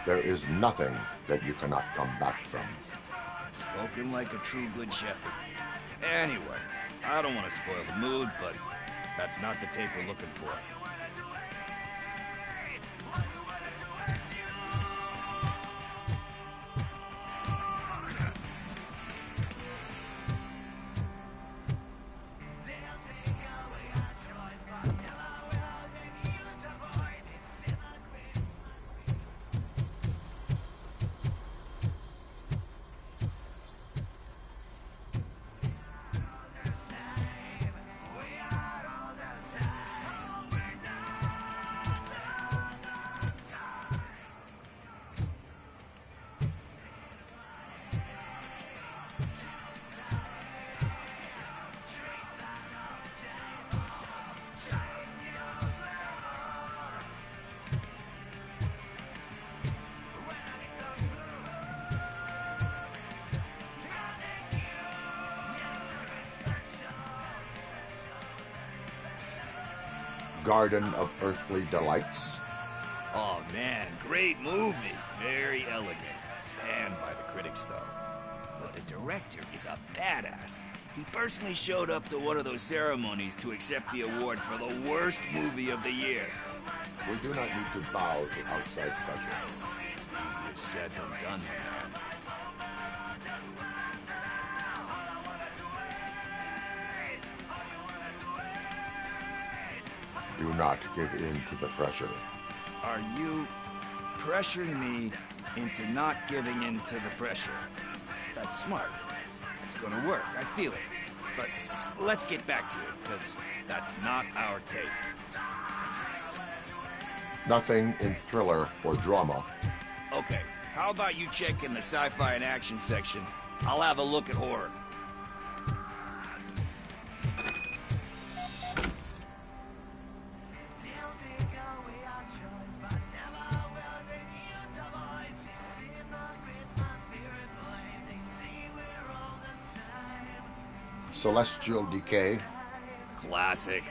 There is nothing that you cannot come back from. Spoken like a true good shepherd. Anyway, I don't want to spoil the mood, but that's not the tape we're looking for. Garden of Earthly Delights. Oh man, great movie. Very elegant. Panned by the critics though. But the director is a badass. He personally showed up to one of those ceremonies to accept the award for the worst movie of the year. We do not need to bow to outside pressure. Easier said than done, my man. Do not give in to the pressure. Are you pressuring me into not giving in to the pressure? That's smart. It's gonna work, I feel it. But let's get back to it, because that's not our tape. Nothing in thriller or drama. Okay, how about you check in the sci-fi and action section? I'll have a look at horror. Celestial Decay. Classic.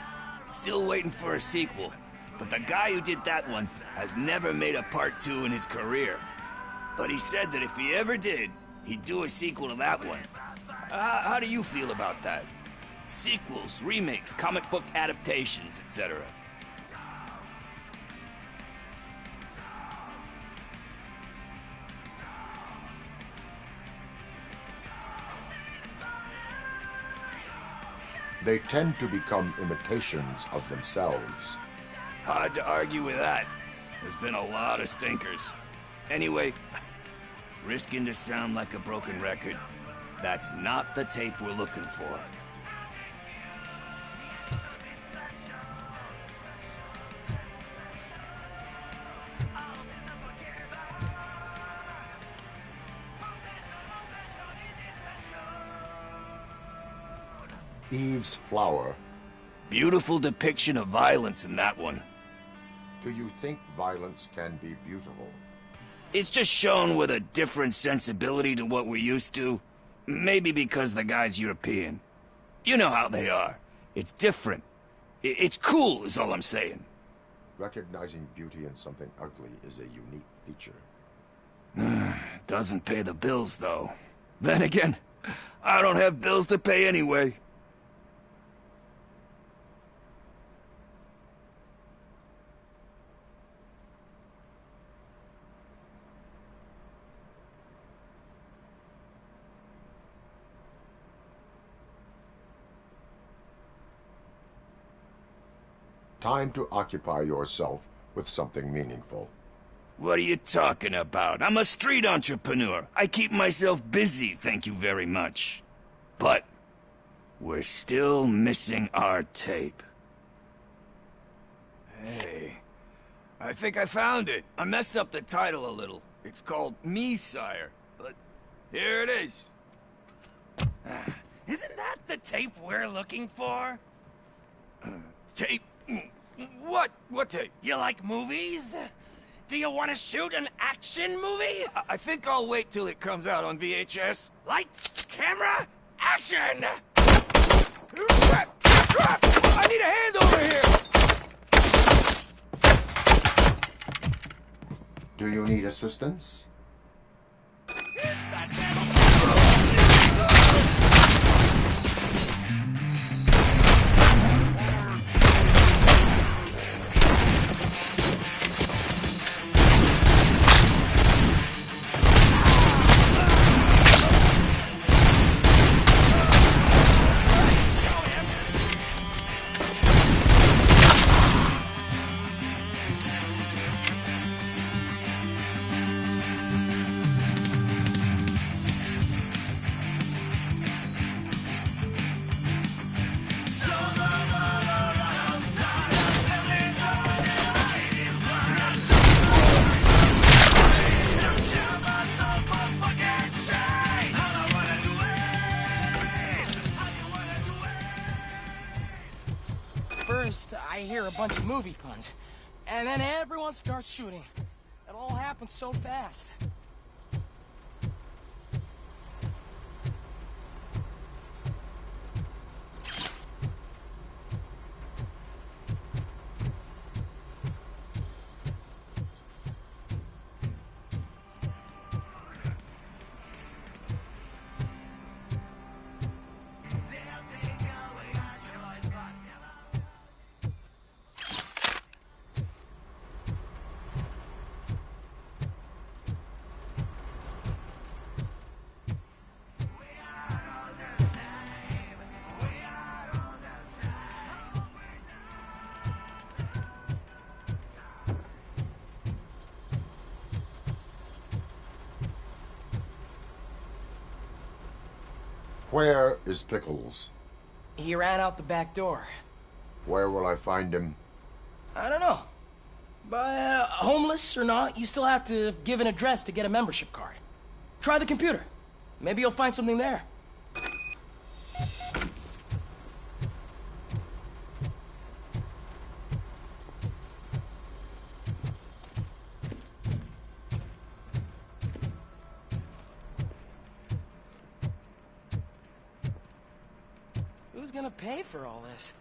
Still waiting for a sequel, but the guy who did that one has never made a part 2 in his career. But he said that if he ever did, he'd do a sequel to that one. How do you feel about that? Sequels, remakes, comic book adaptations, etc. They tend to become imitations of themselves. Hard to argue with that. There's been a lot of stinkers. Anyway, risking to sound like a broken record, that's not the tape we're looking for. Eve's flower. Beautiful depiction of violence in that one. Do you think violence can be beautiful? It's just shown with a different sensibility to what we're used to. Maybe because the guy's European. You know how they are. It's different. It's cool, is all I'm saying. Recognizing beauty in something ugly is a unique feature. Doesn't pay the bills, though. Then again, I don't have bills to pay anyway. Time to occupy yourself with something meaningful. What are you talking about? I'm a street entrepreneur. I keep myself busy, thank you very much. But we're still missing our tape. Hey, I think I found it. I messed up the title a little. It's called Me, Sire. But here it is. Isn't that the tape we're looking for? Tape? What? What tape? You like movies? Do you want to shoot an action movie? I think I'll wait till it comes out on VHS. Lights, camera, action! Crap! Crap! I need a hand over here! Do you need assistance? First, I hear a bunch of movie puns, and then everyone starts shooting. It all happens so fast. Where is Pickles? He ran out the back door. Where will I find him? I don't know. But homeless or not, you still have to give an address to get a membership card. Try the computer. Maybe you'll find something there. Who's gonna pay for all this?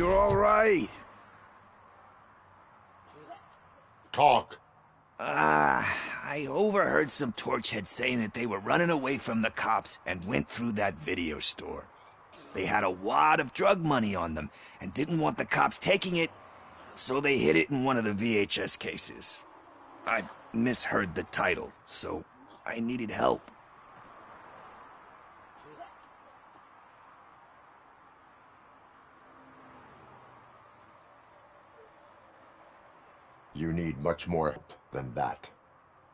you're all right. Talk. I overheard some torchheads saying that they were running away from the cops and went through that video store. They had a wad of drug money on them and didn't want the cops taking it, so they hid it in one of the VHS cases. I misheard the title, so I needed help. You need much more help than that.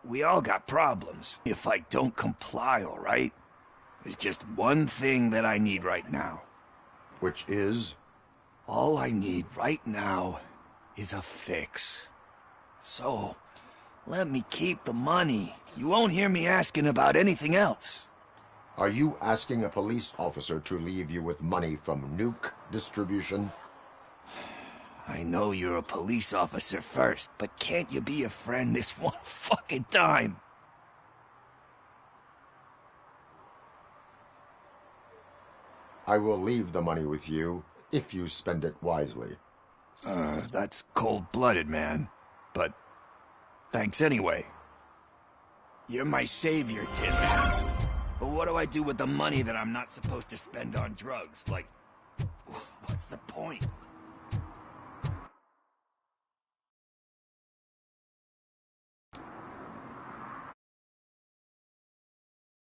We all got problems. If I don't comply, all right? There's just one thing that I need right now. Which is? All I need right now is a fix. So, let me keep the money. You won't hear me asking about anything else. Are you asking a police officer to leave you with money from nuke distribution? I know you're a police officer first, but can't you be a friend this one fucking time? I will leave the money with you if you spend it wisely. That's cold-blooded, man. But thanks anyway. You're my savior, Tin Man. But what do I do with the money that I'm not supposed to spend on drugs? Like, what's the point?